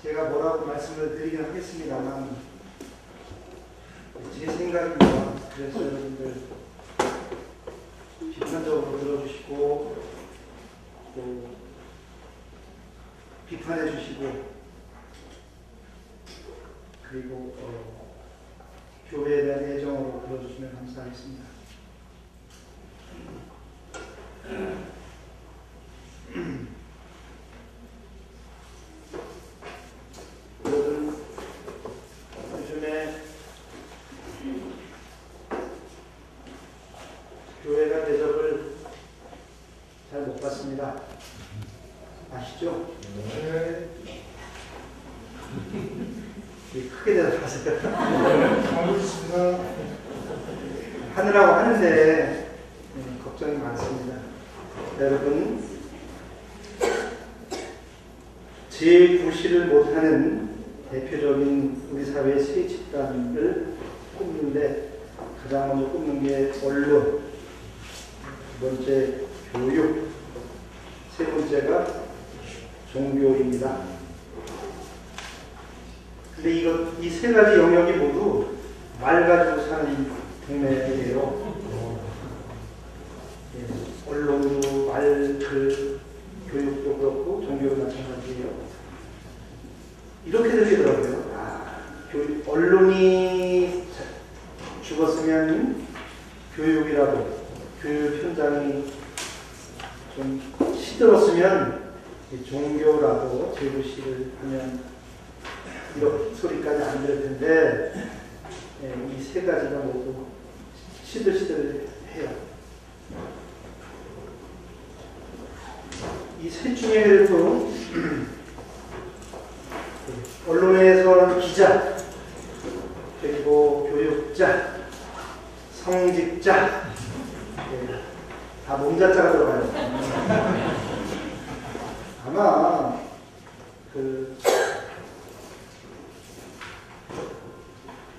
제가 뭐라고 말씀을 드리긴 하겠습니다만 제 생각입니다. 그래서 여러분들 비판적으로 들어주시고 또 비판해 주시고 그리고 교회에 대한 애정으로 들어주시면 감사하겠습니다. 여러분 요즘에 교회가 대접을 잘 못 받습니다. 아시죠? 네. 크게 대답하세요. 알겠습니다. 하느라고 하는데 걱정이 많습니다. 여러분 제9시를 못하는 대표적인 우리 사회의 세 집단을 꼽는데 가장 먼저 꼽는 게 언론, 두 번째 교육, 세 번째가 종교입니다. 근데 이 세 가지 영역이 모두 말 가지고 사는 동네예요. 언론도 말, 글, 교육도 그렇고 종교도 마찬가지예요. 이렇게 들리더라고요. 언론이 죽었으면 교육이라도 교육 현장이 좀 시들었으면 종교라도 제9시를 하면 이런 소리까지 안 들을 텐데 이 세 가지가 모두 시들시들해요. 이 셋 중에도 언론에서는 기자, 그리고 교육자, 성직자, 다 몸자자가 들어가요. 아마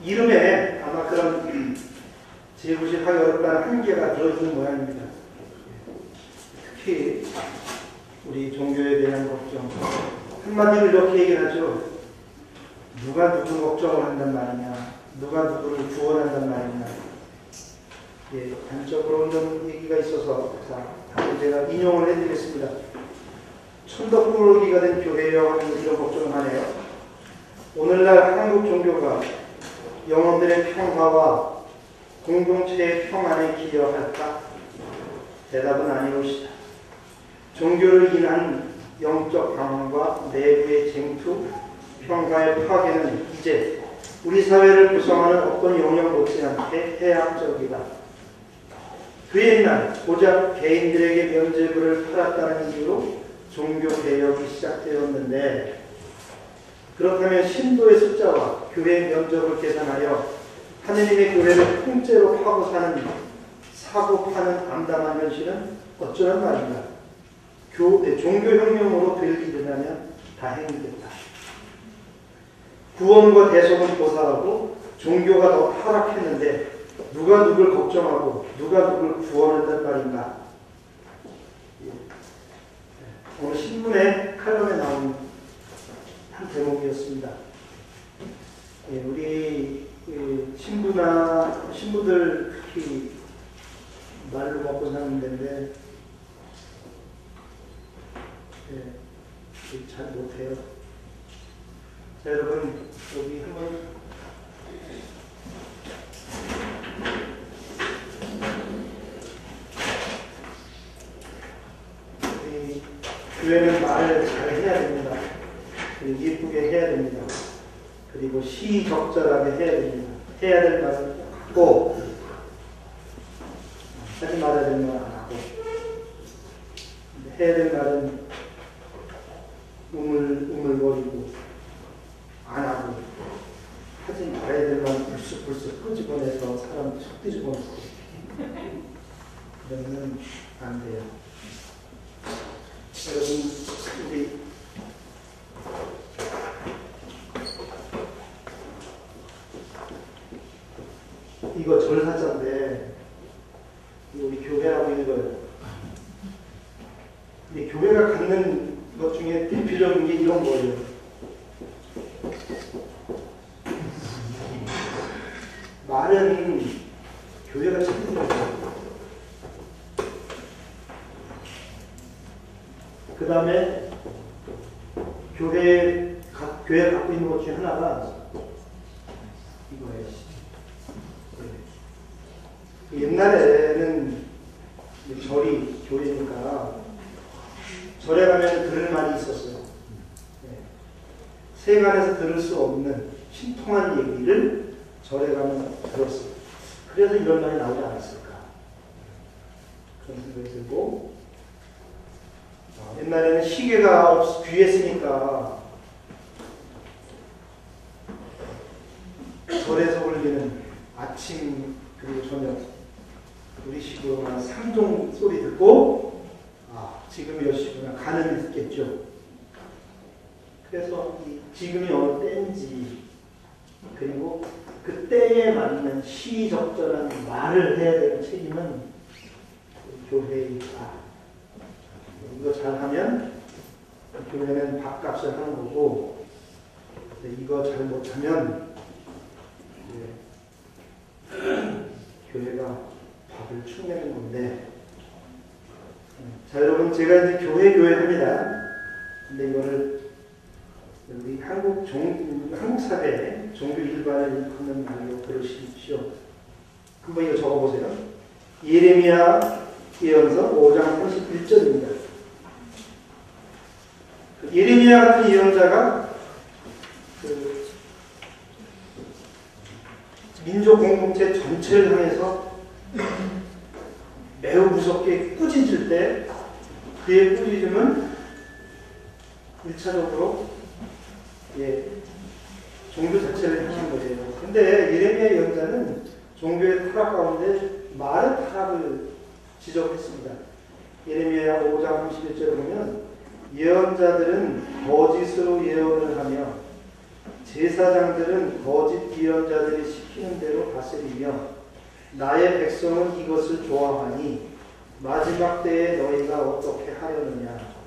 이름에 아마 그런 제9시 하기 어렵다는 한계가 들어있는 모양입니다. 특히 우리 종교에 대한 걱정. 한마디로 이렇게 얘기하죠. 누가 누구 걱정을 한단 말이냐. 누가 누구를 구원한단 말이냐. 단적으로 이런 얘기가 있어서 다시 제가 인용을 해드리겠습니다. 천덕꾸러기가 된 교회여 하는 이런 걱정을 하네요. 오늘날 한국 종교가 영혼들의 평화와 공동체의 평안에 기여할까? 대답은 아니오시다. 종교를 인한 영적 방황과 내부의 쟁투, 평화의 파괴는 이제 우리 사회를 구성하는 어떤 영역 못지않게 해악적이다. 그 옛날 고작 개인들에게 면죄부를 팔았다는 이유로 종교개혁이 시작되었는데 그렇다면 신도의 숫자와 교회의 면적을 계산하여 하느님의 교회를 통째로 파고 사는 사고 파는 암담한 현실은 어쩌란 말인가. 종교혁명으로 될 일이라면 다행이겠다. 구원과 대속은 고사하고 종교가 더 타락했는데 누가 누굴 걱정하고 누가 누굴 구원한단 말인가. 오늘 신문에 칼럼에 나온 한 대목이었습니다. 우리 신부들 특히 말로 먹고 사는 데인데 잘 못해요. 자, 여러분 여기 한번 교회는 말을 잘 해야 됩니다. 그리고 예쁘게 해야 됩니다. 그리고 시적절하게 해야 됩니다. 해야 될 말은 하고 하지 말아야 될 말은 안 하고 해야 될 말은 우물거리고 안 하고 하지 말아야 될 말은 불쑥불쑥 끄집어내서 사람 속 뒤집어내고 그러면 안 돼요. 여러분 우리 이거 절사자인데 우리 교회라고 읽어요. 근데 교회가 갖는 것 중에 대표적인 게 이런 거예요. 말은 교회가 책임진 거예요. 그 다음에 교회가 갖고 있는 것 중에 하나가 이거예요. 옛날에는 절이 교회니까 절에 가면 들을 말이 있었어요. 세간에서 들을 수 없는 신통한 얘기를 절에 가면 들었어요. 그래서 이런 말이 나오지 않았을까 그런 생각이 들고, 옛날에는 시계가 귀했으니까 절에서 울리는 아침 그리고 저녁 우리식으로 한 3종 소리 듣고 지금이 몇 시구나 가늠이 듣겠죠. 그래서 이 지금이 어느 때인지 그리고 그 때에 맞는 시적절한 말을 해야 되는 책임은 교회에 있다. 이거 잘하면 교회는 밥값을 하는 거고, 이거 잘 못하면 교회가 밥을 축내는 건데. 자, 여러분, 제가 이제 교회 합니다. 근데 이거를 우리 한국 사회에 종교 일반을 일컫는 말로 들으십시오. 한번 이거 적어보세요. 예레미야 예언서 5장 31절입니다. 예레미야 같은 예언자가 민족 공동체 전체를 향해서 매우 무섭게 꾸짖을 때 그의 꾸짖음은 1차적으로 종교 자체를 향한 거예요. 근데 예레미야 예언자는 종교의 타락 가운데 말의 타락을 지적했습니다. 예레미야 5장 31절에 보면 예언자들은 거짓으로 예언을 하며 제사장들은 거짓 예언자들이 시키는 대로 다스리며 나의 백성은 이것을 좋아하니 마지막 때에 너희가 어떻게 하려느냐.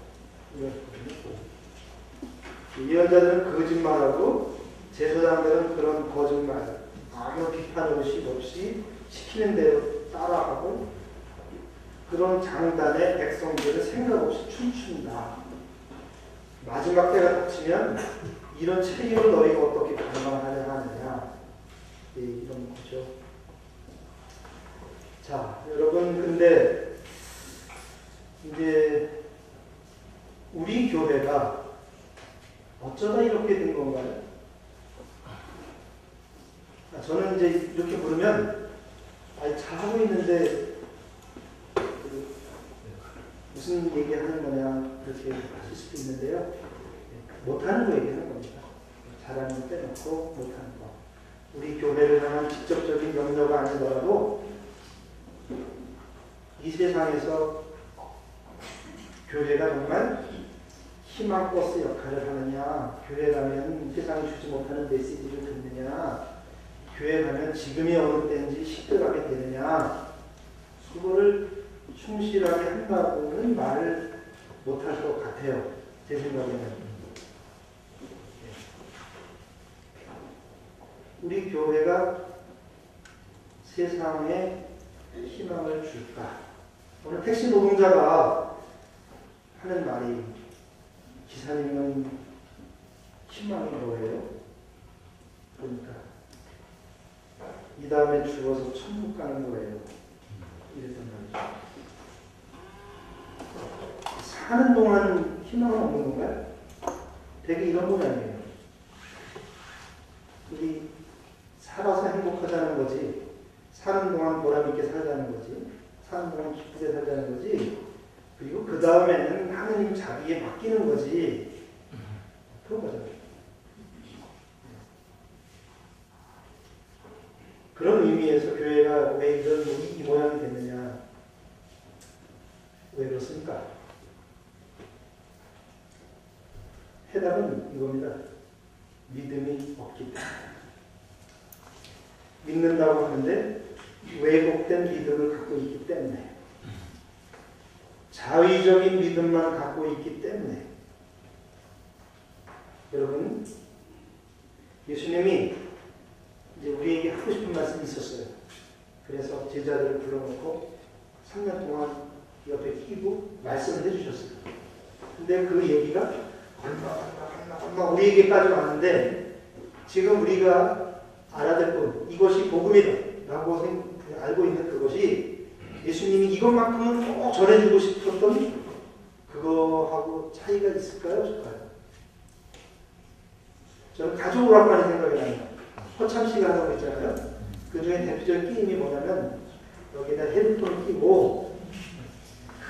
예언자들은 거짓말하고 제사장들은 그런 거짓말 아무 비판 의식 없이 시키는 대로 따라하고 그런 장단에 백성들은 생각 없이 춤춘다. 마지막 때가 닥치면 이런 책임을 너희가 어떻게 감당하려 하느냐. 이런 거죠. 자, 여러분, 근데 이제 우리 교회가 어쩌다 이렇게 된 건가요? 저는 이제 이렇게 부르면 잘하고 있는데 무슨 얘기하는 거냐 그렇게 하실 수도 있는데요. 못하는 거 얘기하는 겁니다. 잘하는 거 빼놓고 못하는 거. 우리 교회를 향한 직접적인 명료가 아니더라도 이 세상에서 교회가 정말 희망버스 역할을 하느냐, 교회 가면 세상이 주지 못하는 메시지를 듣느냐, 교회 가면 지금이 어느 때인지 시들하게 되느냐, 그거를 충실하게 한다고는 말을 못할 것 같아요. 제 생각에는. 우리 교회가 세상에 희망을 줄까? 오늘 택시 노동자가 하는 말이 기사님은 희망이 뭐예요? 그러니까 이 다음에 죽어서 천국 가는 거예요. 이랬단 말이죠. 사는 동안 희망은 없는 건가요? 되게 이런 모양이에요. 우리 살아서 행복하자는 거지, 사는 동안 보람있게 살자는 거지, 사는 동안 기쁘게 살자는 거지, 그리고 그 다음에는 하느님 자비에 맡기는 거지. 그런 거잖아요. 그런 의미에서 교회가 왜 이런 이 모양이 됐느냐? 왜 그렇습니까? 해답은 이겁니다. 믿음이 없기 때문에. 믿는다고 하는데 왜곡된 믿음을 갖고 있기 때문에, 자의적인 믿음만 갖고 있기 때문에. 여러분, 예수님이 이제 우리 우리에게 하고 싶은 말씀이 있었어요. 그래서 제자들을 불러놓고 3년 동안 옆에 끼고 말씀을 해주셨어요. 근데 그 얘기가 얼마 우리에게까지 왔는데 지금 우리가 알아야 될 것, 이것이 복음이다 라고 알고 있는 그것이 예수님이 이것만큼은 꼭 전해주고 싶었던 그거하고 차이가 있을까요? 없을까요? 저는 가족 오락관이 생각이 나요. 허참씨가 하고 있잖아요. 그 중에 대표적인 게임이 뭐냐면 여기다 헤드폰을 끼고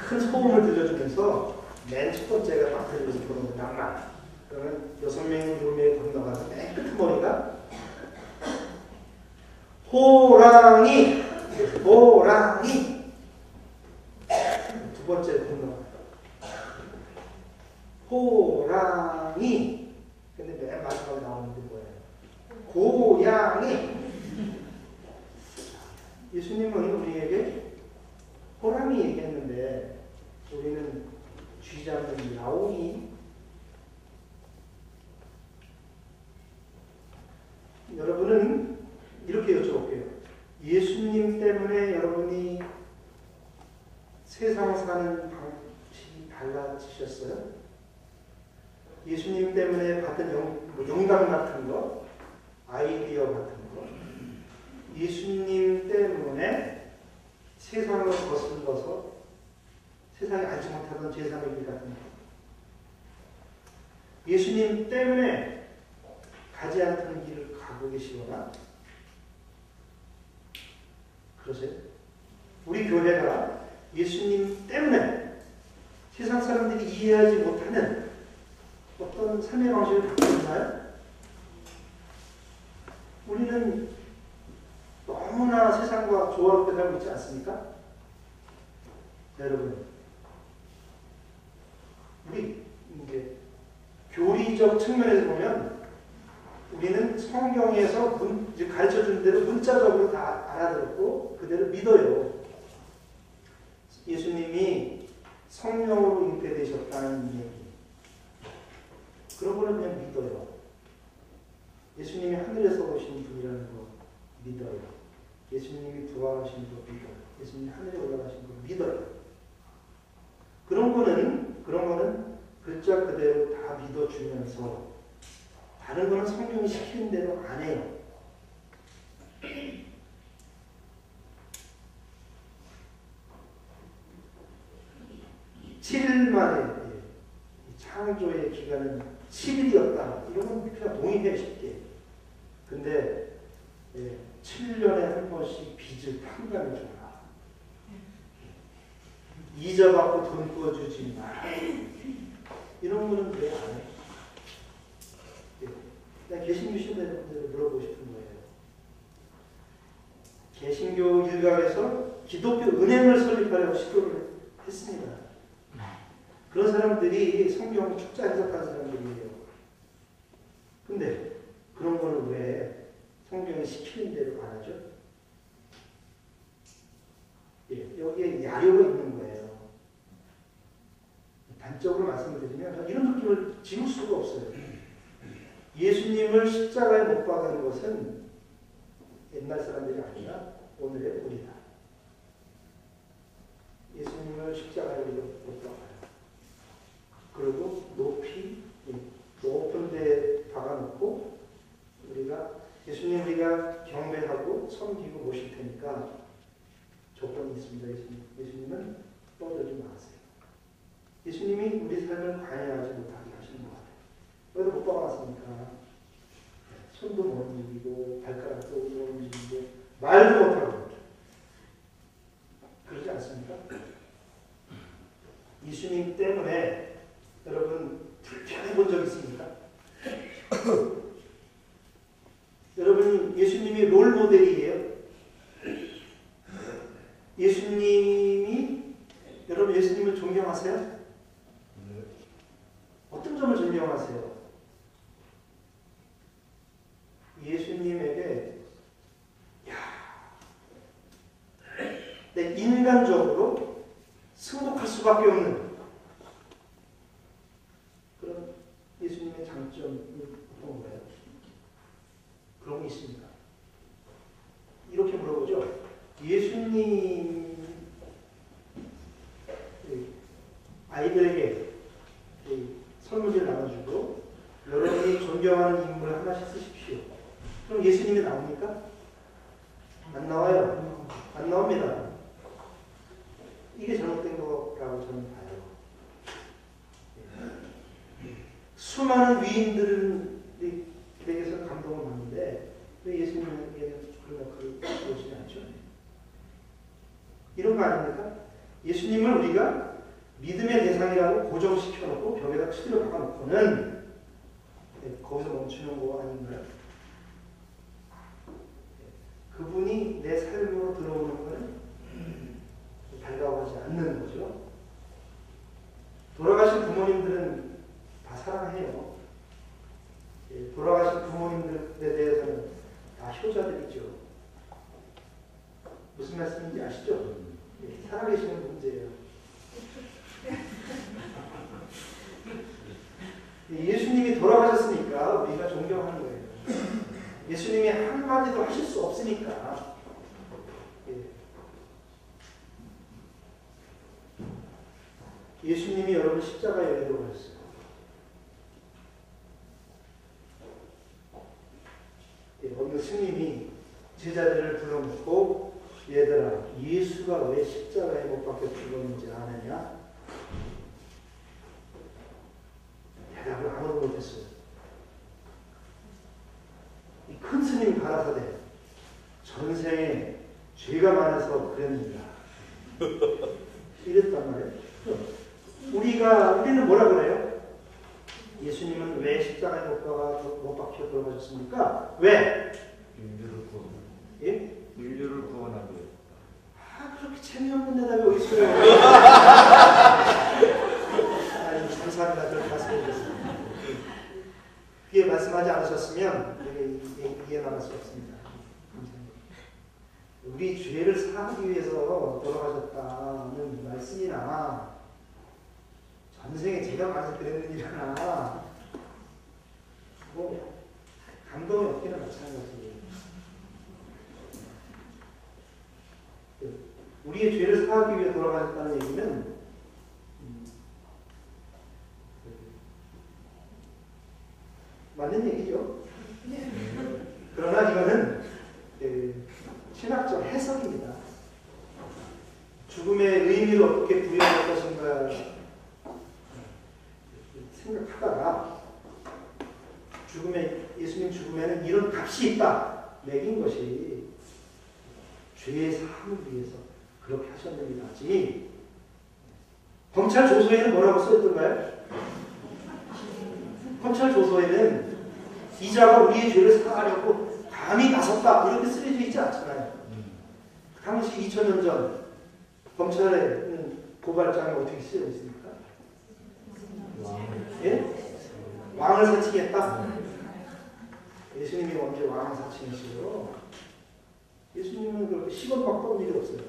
큰 소음을 들려주면서 맨 첫 번째가 딱 들려서 보는 거 낭만. 그러면 6명이 7명이 건너가서 맨 끝에 머리가 호랑이 두 번째 건너가 호랑이. 근데 맨 마지막에 나오는 게 뭐예요? 고양이. 예수님은 우리에게 호랑이 얘기했는데 우리는 쥐 잡는 야옹이. 여러분은 이렇게 여쭤볼게요. 예수님 때문에 여러분이 세상 사는 방식이 달라지셨어요? 예수님 때문에 받은 영감 같은 거, 아이디어 같은 거, 예수님 때문에 세상을 거슬러서 세상에 알지 못하던 제3의 길 같은 거, 예수님 때문에 가지 않던 길을 가고 계시거나 그러세요? 우리 교회가 예수님 때문에 세상 사람들이 이해하지 못하는 어떤 삶의 방식을 갖고 있나요? 우리는 너무나 세상과 조화롭게 살고 있지 않습니까? 여러분, 우리 이제 교리적 측면에서 보면 우리는 성경에서 이제 가르쳐준 대로 문자적으로 다 알아들었고 그대로 믿어요. 예수님이 성령으로 잉태되셨다는 얘기. 그런 거는 그냥 믿어요. 예수님이 하늘에서 오신 분이라는 거 믿어요. 예수님이 부활하신 거 믿어요. 예수님이 하늘에 올라가신 거 믿어요. 그런 거는 글자 그대로 다 믿어주면서 다른 거는 성경이 시키는 대로 안 해요. 7일 만에 창조의 기간은 7일이었다. 이런 건 그냥 동의해 쉽게. 근데 7년에 한 번씩 빚을 탕감해 줘라. 이자 받고 돈 구워주지 마라. 이런 거는 왜 안 해? 그냥 개신교 신자분들 물어보고 싶은 거예요. 개신교 일각에서 기독교 은행을 설립하려고 시도를 했습니다. 그런 사람들이 성경 축자 해석하는 사람들이에요. 근데 그런 거는 왜 성경이 시키는 대로 안 하죠? 여기에 야료가 있는 거예요. 단적으로 말씀드리면 이런 느낌을 지울 수가 없어요. 예수님을 십자가에 못 박은 것은 옛날 사람들이 아니라 오늘의 우리다. 예수님을 십자가에 못 박아요. 그리고 높이 높은 데에 박아놓고 예수님 우리가 경배하고 섬기고 모실 테니까 조건이 있습니다. 예수님은 떠들지 마세요. 예수님이 우리 삶을 관여하지 못하게 하시는 것 같아요. 왜도 못 박아놨으니까 손도 못 움직이고 발가락도 못 움직이고 말도 못하고 그러지 않습니까? 예수님 때문에 여러분 불편해 본 적 있습니까? 여러분 예수님이 롤 모델이에요. 여러분 예수님을 존경하세요? 어떤 점을 존경하세요? 예수님에게 내 인간적으로 승복할 수밖에 없는 그런 예수님의 장점이 어떤 거예요? 그런 게 있습니다. 예수님 아이들에게 설문지를 나눠주고 여러분이 존경하는 인물을 하나씩 쓰십시오. 그럼 예수님이 나옵니까? 안 나와요. 안 나옵니다. 이게 잘못된 거라고 저는 봐요. 수많은 위인들에게서 감동을 받는데 왜 예수님에게는 그런 역할을 보시지 않죠? 이런 거 아닙니까? 예수님을 우리가 믿음의 대상이라고 고정시켜놓고 벽에다 치드를 박아놓고는 거기서 멈추는 거 아닌가요? 그분이 내 삶으로 들어오는 것은 달가워하지 않는 거죠. 돌아가신 부모님들은 다 사랑해요. 돌아가신 부모님들에 대해서는 다 효자들이죠. 무슨 말씀인지 아시죠? 살아계시는 문제예요. 예수님이 돌아가셨으니까 우리가 존경하는 거예요. 예수님이 한마디도 하실 수 없으니까. 예수님이 여러분 십자가에 돌아가셨어요. 어느 스님이 제자들을 불러놓고 얘들아 예수가 왜 십자가에 못 박혀 죽었는지 아느냐? 대답을 아무도 못했어요. 이 큰 스님이 가라사대 전생에 죄가 많아서 그랬느니라 이랬단 말이에요. 우리는 뭐라 그래요? 예수님은 왜 십자가에 못 박혀 돌아가셨습니까? 왜? 인류를 구원. 예? 인류를 구원하기 위해. 그렇게 재미없는 대답이 어디 있어요? 아니, 감사합니다. 그렇게 말씀해 주셨습니다. 그게 말씀하지 않으셨으면 이해 나갈 수 없습니다. 감사합니다. 우리 죄를 사하기 위해서 돌아가셨다는 말씀이나 전생에 제가 많이 그랬느니라 뭐 감동이 없기나 마찬가지예요. 우리의 죄를 사하기 위해 돌아가셨다는 얘기는 맞는 얘기죠. 그러나 이거는 신학적 해석입니다. 죽음의 의미를 어떻게 부여할 것인가 생각하다가 예수님 죽음에는 이런 값이 있다 매긴 것이 죄의 사함을 위해서 그렇게 하셨느니라지. 검찰 조서에는 뭐라고 써있던가요? 검찰 조서에는 이자가 우리의 죄를 사하려고 감히 나섰다 이렇게 쓰여져 있지 않잖아요. 당시 2000년 전 검찰의 고발장에 어떻게 쓰여 있습니까? 예? 왕을 사칭했다? 예수님이 언제 왕을 사칭했어요? 예수님은 그렇게 10원 바꿔온 일이 없어요.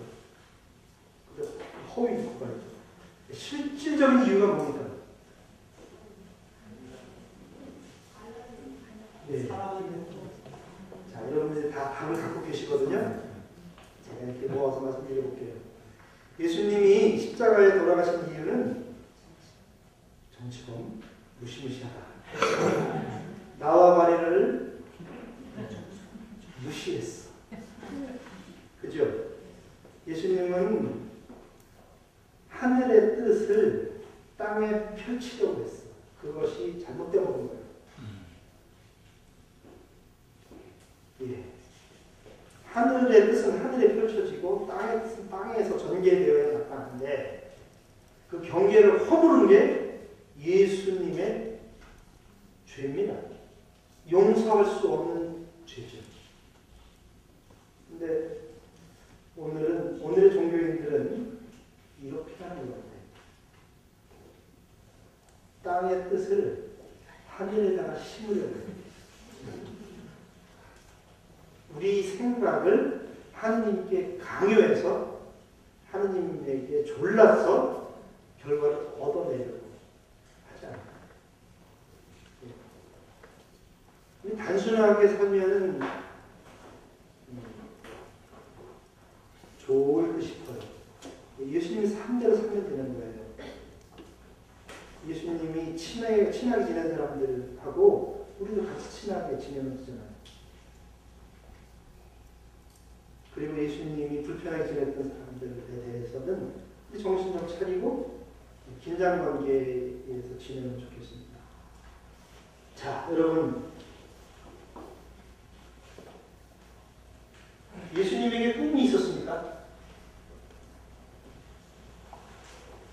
허위 고발이죠. 실질적인 이유가 뭡니까? 네. 자, 여러분들이 다 답을 갖고 계시거든요. 제가 이렇게 모아서 말씀드려볼게요. 예수님이 십자가에 돌아가신 이유는 정치범 무시무시하다. 나와 마리아를 무시했어. 그죠? 예수님은 하늘의 뜻을 땅에 펼치려고 했어. 그것이 잘못된 거예요. 예. 하늘의 뜻은 하늘에 펼쳐지고 땅의 뜻은 땅에서 전개되어야 나타나는데 그 경계를 허무른 게 예수님의 죄입니다. 용서할 수 없는 죄죠. 근데 오늘의 종교인들은 이렇게 하는 것 같아요. 땅의 뜻을 하늘에다가 심으려고 해요. 우리 생각을 하느님께 강요해서 하느님에게 졸라서 결과를 얻어내려고 하지 않아요. 단순하게 살면은 좋고 싶어요. 예수님이 3대로 살면 되는 거예요. 예수님이 친하게 지낸 사람들하고 우리도 같이 친하게 지내면 되잖아요. 그리고 예수님이 불편하게 지냈던 사람들에 대해서는 정신 좀 차리고 긴장관계에서 지내면 좋겠습니다. 자, 여러분, 예수님에게 꿈이 있었습니까?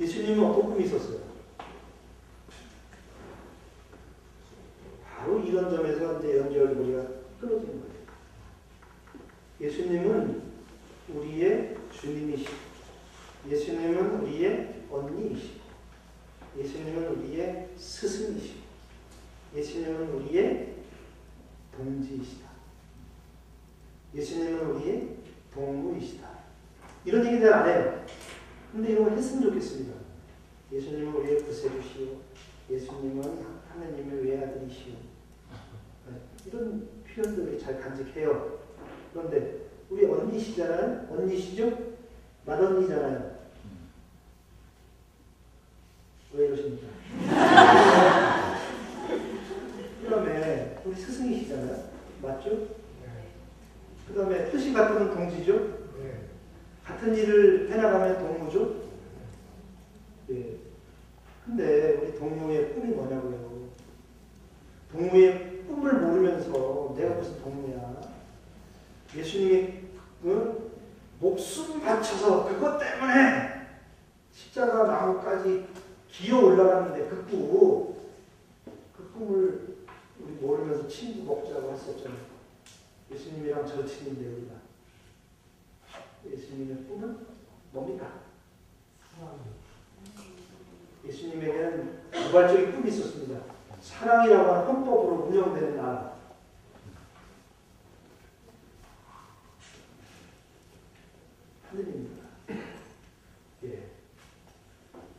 예수님은 어떤 꿈이 있었어요? 바로 이런 점에서 이제 연결고리가 끊어지는 거예요. 예수님은 우리의 주님이시고, 예수님은 우리의 언니이시고, 예수님은 우리의 스승이시고, 예수님은 우리의 동지이시다. 예수님은 우리의 동무이시다. 이런 얘기 잘 안 해요. 근데 이런 거 했으면 좋겠습니다. 예수님은 우리의 구세주시오. 예수님은 하나님의 외아들이시오. 이런 표현들이 잘 간직해요. 그런데 우리 언니시잖아요. 언니시죠? 맏언니잖아요. 왜 이러십니까? 그 다음에 우리 스승이시잖아요. 맞죠? 그 다음에 뜻이 같은 동지죠? 같은 일을 해나가면 동무죠? 예. 근데 우리 동무의 꿈이 뭐냐고요? 동무의 꿈을 모르면서 내가 무슨 동무야? 예수님이 목숨 바쳐서 그것 때문에 십자가 나무까지 기어 올라갔는데 그 꿈을 우리 모르면서 친구 먹자고 했었잖아요. 예수님이랑 절친인데 우리가. 예수님의 꿈은 뭡니까? 예수님에게는 우발적인 꿈이 있었습니다. 사랑이라고 하는 헌법으로 운영되는 나라. 하느님입니다. 예.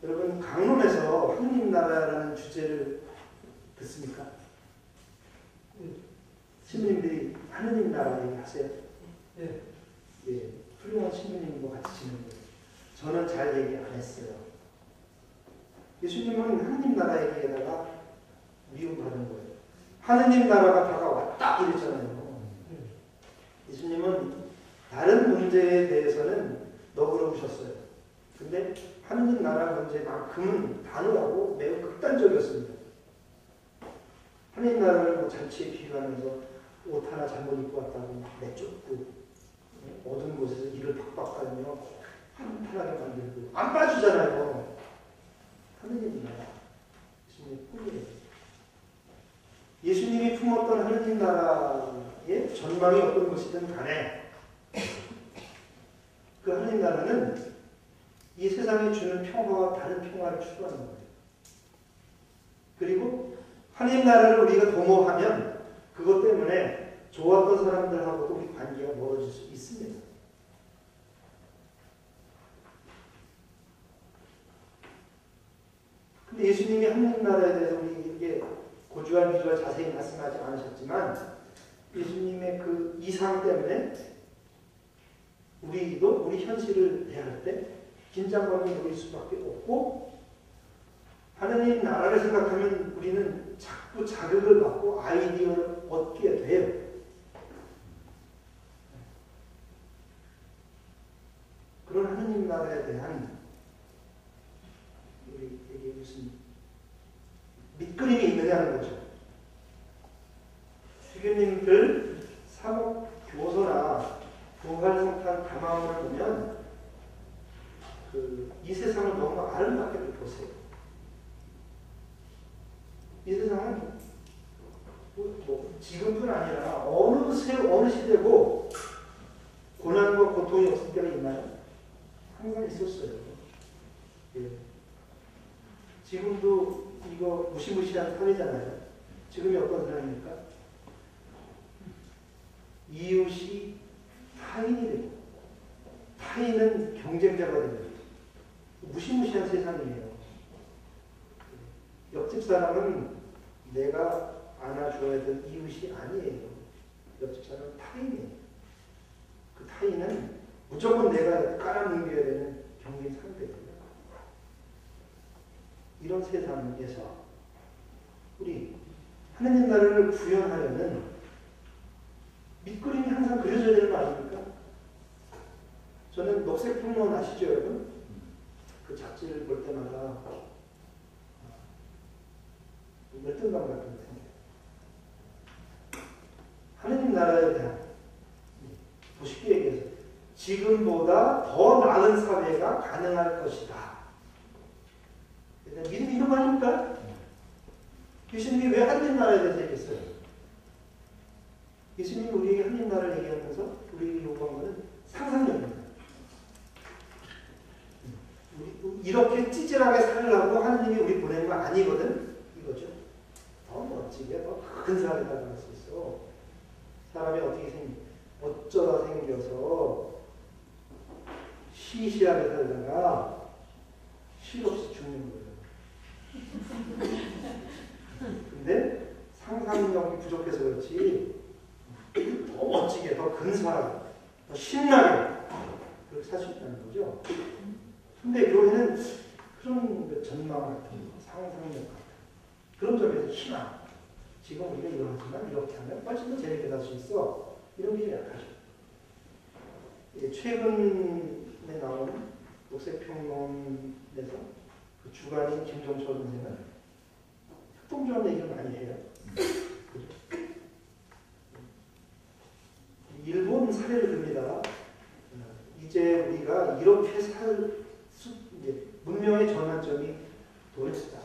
여러분, 강론에서 하느님 나라라는 주제를 듣습니까? 신부님들이 하느님 나라 얘기하세요? 예. 예. 훌륭한 신부님과 같이 지내는 거예요. 저는 잘 얘기 안 했어요. 예수님은 하느님 나라 얘기에다가 미움받은 거예요. 하느님 나라가 다가왔다 이랬잖아요. 예수님은 다른 문제에 대해서는 너그러우셨어요. 근데 하느님 나라 문제만큼은 단호하고 매우 극단적이었습니다. 하느님 나라를 뭐 잔치에 비유하면서 옷 하나 잘못 입고 왔다고 내쫓고 어두운 곳에서 이를 박박하며 한탄하게 만들고 안 봐주잖아요. 하느님 나라. 예수님의 꿈이에요. 예수님이 품었던 하느님 나라의 전망이 어떤 것이든 간에 그 하느님 나라는 이 세상이 주는 평화와 다른 평화를 추구하는 거예요. 그리고 하느님 나라를 우리가 도모하면 그것 때문에 좋았던 사람들하고도 우리 관계가 멀어질 수 있습니다. 근데 예수님이 하느님 나라에 대해서 우리에게 고주할 비주할 자세히 말씀하지 않으셨지만 예수님의 그 이상 때문에 우리도 우리 현실을 대할 때 긴장감이 놓일 수밖에 없고 하느님 나라를 생각하면 우리는 자꾸 자극을 받고 아이디어를 얻게 돼요. 그런 하느님 나라에 대한 우리에게 무슨 밑그림이 있느냐는 거죠. 주교님들 사목 교서나 부활성탄 담화문을 보면 이 세상을 너무 아름답게 보세요. 이 세상은 지금뿐 아니라 어느 시대고 고난과 고통이 없을 때가 있나요? 항상 있었어요. 예. 지금도 이거 무시무시한 사회잖아요. 지금이 어떤 사람입니까? 이웃이 타인이 되고 타인은 경쟁자가 됩니다. 무시무시한 세상이에요. 옆집 사람은 내가 안아줘야 될 이웃이 아니에요. 옆집 사람은 타인이에요. 그 타인은 무조건 내가 깔아뭉개야 되는 경계의 상태거든요. 이런 세상에서 우리 하느님 나라를 구현하려면 밑그림이 항상 그려져야 되는 거 아닙니까? 저는 녹색풍론 아시죠, 여러분? 그 잡지를 볼 때마다 열등감 같은 게 생겨요. 하느님 나라에 대한, 더 쉽게 얘기해서 지금보다 더 나은 사회가 가능할 것이다. 믿음이 이런 거 아닙니까? 예수님이 왜 하느님 나라에 대해서 얘기했어요? 예수님이 우리에게 하느님 나라를 얘기하면서 우리에게 요구한 것은 상상력입니다. 이렇게 찌질하게 살려고 하느님이 우리 보낸 거 아니거든? 이거죠. 더 멋지게, 더 근사하게 살아갈 수 있어. 사람이 어쩌다 생겨서 시시하게 살다가 실없이 죽는 거예요. 근데 상상력이 부족해서 그렇지 더 멋지게, 더 근사하게, 더 신나게 그렇게 살 수 있다는 거죠. 근데 교회는 그런 전망 같은 거, 상상력 같은 그런 점에서 희망. 지금 우리가 이러지만 이렇게 하면 훨씬 더 재밌게 살 수 있어. 이런 게 약하죠. 최근에 나온 녹색평론에서 그 주간인 김종철 선생은 협동조합 얘기를 많이 해요. 일본 사례를 듭니다. 이제 우리가 이렇게 이제 문명의 전환점이 도래했다.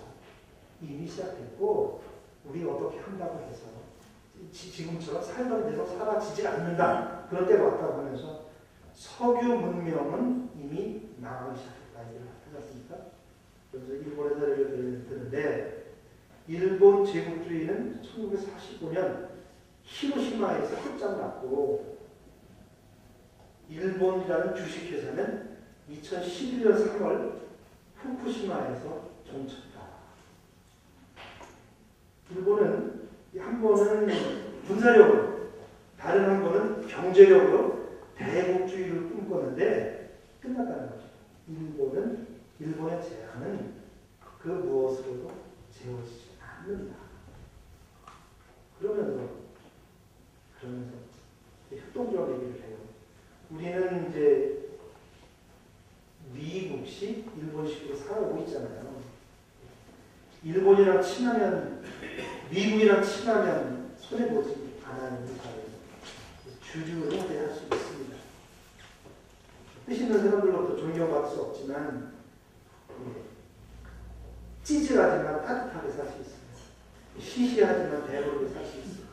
이미 시작됐고, 우리 어떻게 한다고 해서 지금처럼 살던 데서 사라지지 않는다. 그런 때가 왔다고 하면서 석유 문명은 이미 나가기 시작했다. 얘기를 하지 않습니까? 그래서 일본의 사례를 드는데, 일본 제국주의는 1945년 히로시마에서 끝장났고, 일본이라는 주식회사는 2011년 3월 후쿠시마에서 정쳤다. 일본은 한 번은 군사력으로, 다른 한 번은 경제력으로 대국주의를 꿈꿨는데 끝났다는 거죠. 일본의 제안은 그 무엇으로도 채워지지 않는다. 그러면서 협동조합 얘기를 해요. 우리는 이제 미국식, 일본식으로 살아오고 있잖아요. 일본이랑 친하면, 미국이랑 친하면 손해보지 않아요. 주주를 대할 수 있습니다. 뜻 있는 사람들로부터 존경받을 수 없지만 찌질하지만 따뜻하게 살 수 있습니다. 시시하지만 배부르게 살 수 있습니다.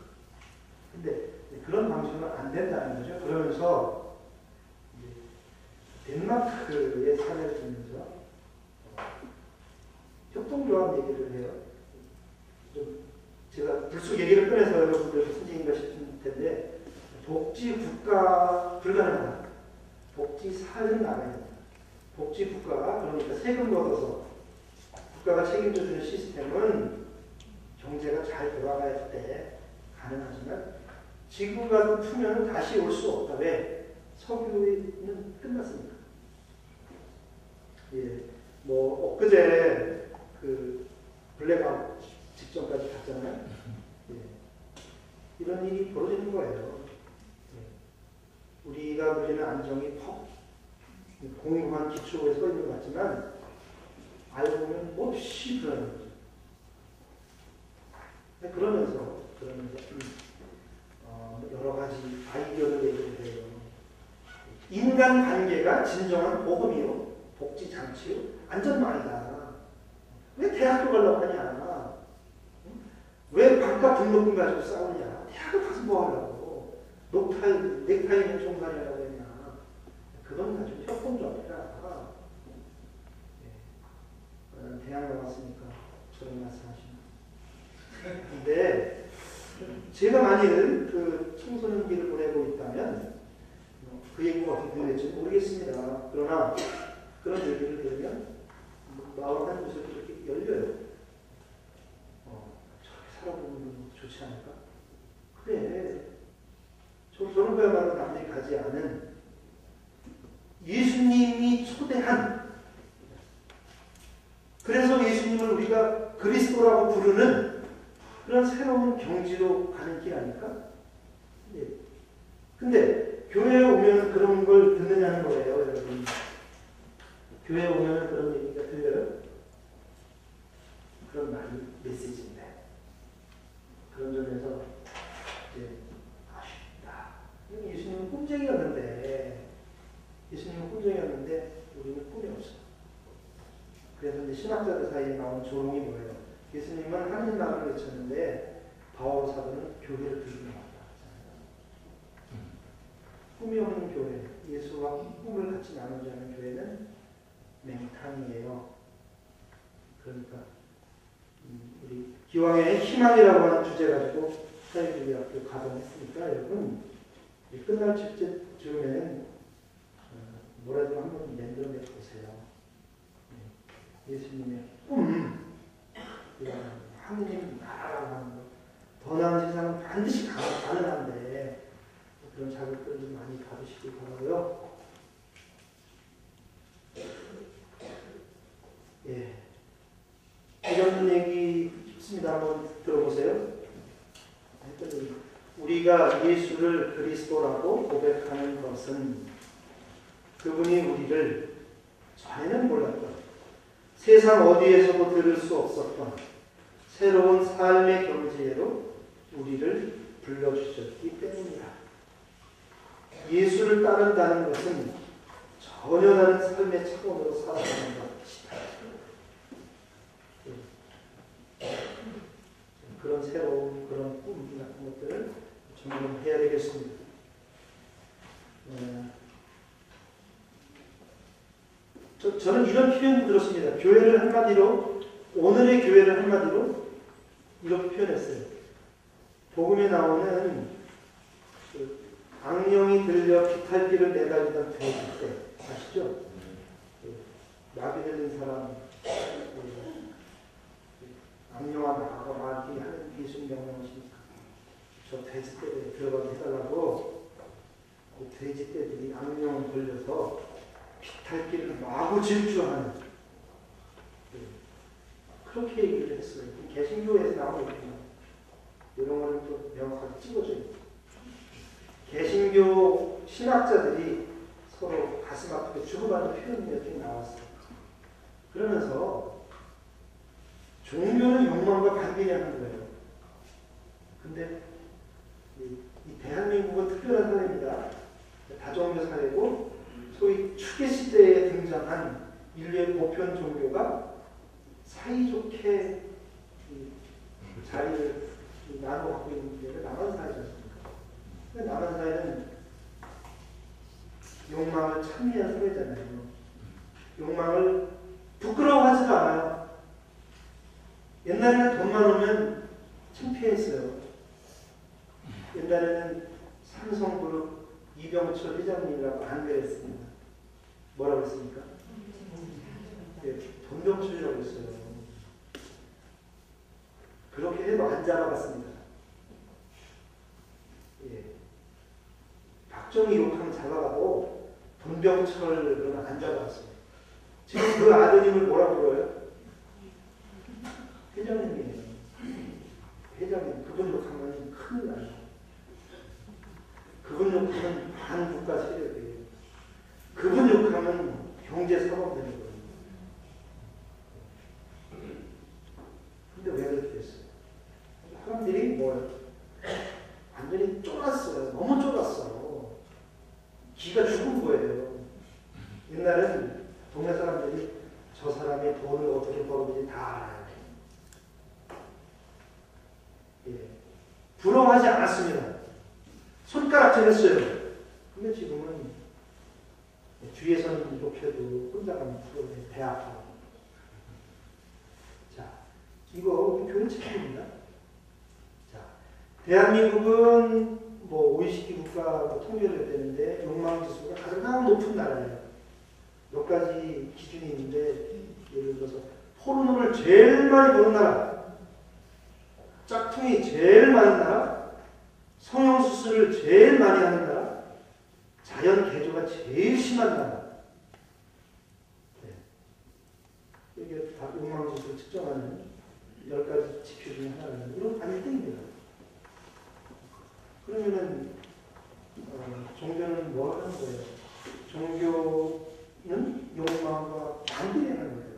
근데 그런 방식으로 안 된다는 거죠. 그러면서 덴마크의 사례를 들면서 협동조합 얘기를 해요. 좀 제가 불쑥 얘기를 꺼내서 여러분들 선생님과 싶을 텐데, 복지국가 불가능하다. 복지사회는 나가야 된다. 복지국가, 그러니까 세금 걷어서 국가가 책임져주는 시스템은 경제가 잘 돌아갈 때 가능하지만, 지구가 풀면 다시 올 수 없다. 왜? 석유는 끝났습니다. 뭐 엊그제 그 블랙아웃 직전까지 갔잖아요. 이런 일이 벌어지는 거예요. 우리가 누리는 안정이 공유한 기초에 서 있는 것 같지만 알고 보면 몹시 불안한 거죠. 그러면서 여러 가지 아이디어를 얘기를 해요. 인간 관계가 진정한 보험이요, 복지 장치요, 안전망이다. 왜 대학교 가려고 하냐? 왜 반값 등록금 가지고 싸우냐? 대학을 가서 뭐 하려고? 넥타이는 종살이라고 했냐? 그건 가지고 협동조합이라. 대학 나왔으니까 저런 말씀하시나? 근데 제가 만일 그 청소년기를 보내고 있다면 그 얘기가 어떻게 될지 모르겠습니다. 그러나 그런 얘기를 들으면 마음 한 구석이 이렇게 열려요. 저렇게 살아보면 좋지 않을까? 그래. 저런 거야말로 남들이 가지 않은 예수님이 초대한, 그래서 예수님을 우리가 그리스도라고 부르는 그런 새로운 경지로 가는 길 아닐까? 예. 근데 교회에 오면 그런 걸 듣느냐는 거예요, 여러분. 교회에 오면 그런 얘기가 들려요? 그런 말이 메시지인데. 그런 점에서 이제 아쉽다. 예수님은 꿈쟁이였는데, 우리는 꿈이 없어. 그래서 이제 신학자들 사이에 나오는 조롱이 뭐예요? 예수님은 하나님 나라를 외쳤는데 바오 사도는 교회를 들고 나왔다. 꿈이 없는 교회, 예수와 꿈을 같이 나누지 않은 교회는 맹탕이에요. 그러니까 우리 기왕에 희망이라고 하는 주제 가지고 사회주의학교 가동했으니까 여러분 끝날 즈음에는 뭐라도 한번 만들어내 보세요. 예수님의 꿈, 하느님 나라라고 하는 거, 더 나은 세상은 반드시 가능한데 그런 자극들을 좀 많이 받으시길 바라고요. 예, 이런 얘기 있습니다. 한번 들어보세요. 우리가 예수를 그리스도라고 고백하는 것은 그분이 우리를 전에는 몰랐던, 세상 어디에서도 들을 수 없었던 새로운 삶의 경지로 우리를 불러주셨기 때문이다. 예수를 따른다는 것은 전혀 다른 삶의 차원으로 살아가는 것이다. 그런 새로운 그런 꿈 같은 것들을 점검해야 되겠습니다. 저는 이런 표현 들었습니다. 교회를 한마디로, 오늘의 교회를 한마디로 이렇게 표현했어요. 복음에 나오는 그 악령이 들려 비탈길을 내달리던 돼지 때 아시죠? 마귀 들린 사람, 악령아 나가고 마귀 하는 예수님 명령하시니까 저 돼지 떼에 들어가게 해달라고 그 돼지 떼들이 악령을 걸려서 비탈길을 마구 질주하는, 그렇게 얘기를 했어요. 개신교에서 나오는 얘기예요. 이런 거는 또 명확하게 찍어줘요. 개신교 신학자들이 서로 가슴 아프게 주고받는 표현이 몇 개 나왔어요. 그러면서 종교는 욕망과 반비례하는 거예요. 근데 이 대한민국은 특별한 사회입니다. 다종교 사회고 소위 추계 시대에 등장한 인류의 보편 종교가 사이좋게 자리를 나눠 갖고 있는 게 남한 사회지 않습니까? 남한 사회는 욕망을 찬미한 사회잖아요. 욕망을 부끄러워하지도 않아요. 옛날에는 돈만 오면 창피했어요. 옛날에는 삼성그룹 이병철 회장님이라고 안 그랬습니다. 뭐라고 했습니까? 네, 돈병철이라고 했어요. 그렇게 해도 안 잡아갔습니다. 예. 박정희 욕하면 잡아가고 돈병철은 안 잡아갔어요. 지금 그 아드님을 뭐라고 불러요? 회장님이에요. 회장님, 그분 욕하면 큰일 나요. 그분 욕하면 반국가 세력이에요. 그분 욕하면 경제사범 되는 거예요. 근데 왜 그렇게 했어요? 사람들이 뭐예요? 완전히 쫄았어요. 너무 쫄았어. 기가 죽은 거예요. 옛날엔 동네 사람들이 저 사람이 돈을 어떻게 벌었는지 다 알아요. 예. 부러워하지 않았습니다. 손가락질 했어요. 근데 지금은 뒤에서는 욕해도 혼자 가면 부러워요. 배 아파. 자, 이거 교회 책임입니다. 자, 대한민국은 뭐 OECD 국가 통계를 했는데 욕망 지수가 가장 높은 나라예요. 몇 가지 기준이 있는데 예를 들어서 포르노를 제일 많이 보는 나라, 짝퉁이 제일 많은 나라, 성형수술을 제일 많이 하는 나라, 자연 개조가 제일 심한 나라. 이게 다 욕망지수를 측정하는 10가지 지표 중에 하나는 이런 다 1등입니다. 그러면은 종교는 뭐 하는 거예요? 종교는 욕망과 반대하는 거예요.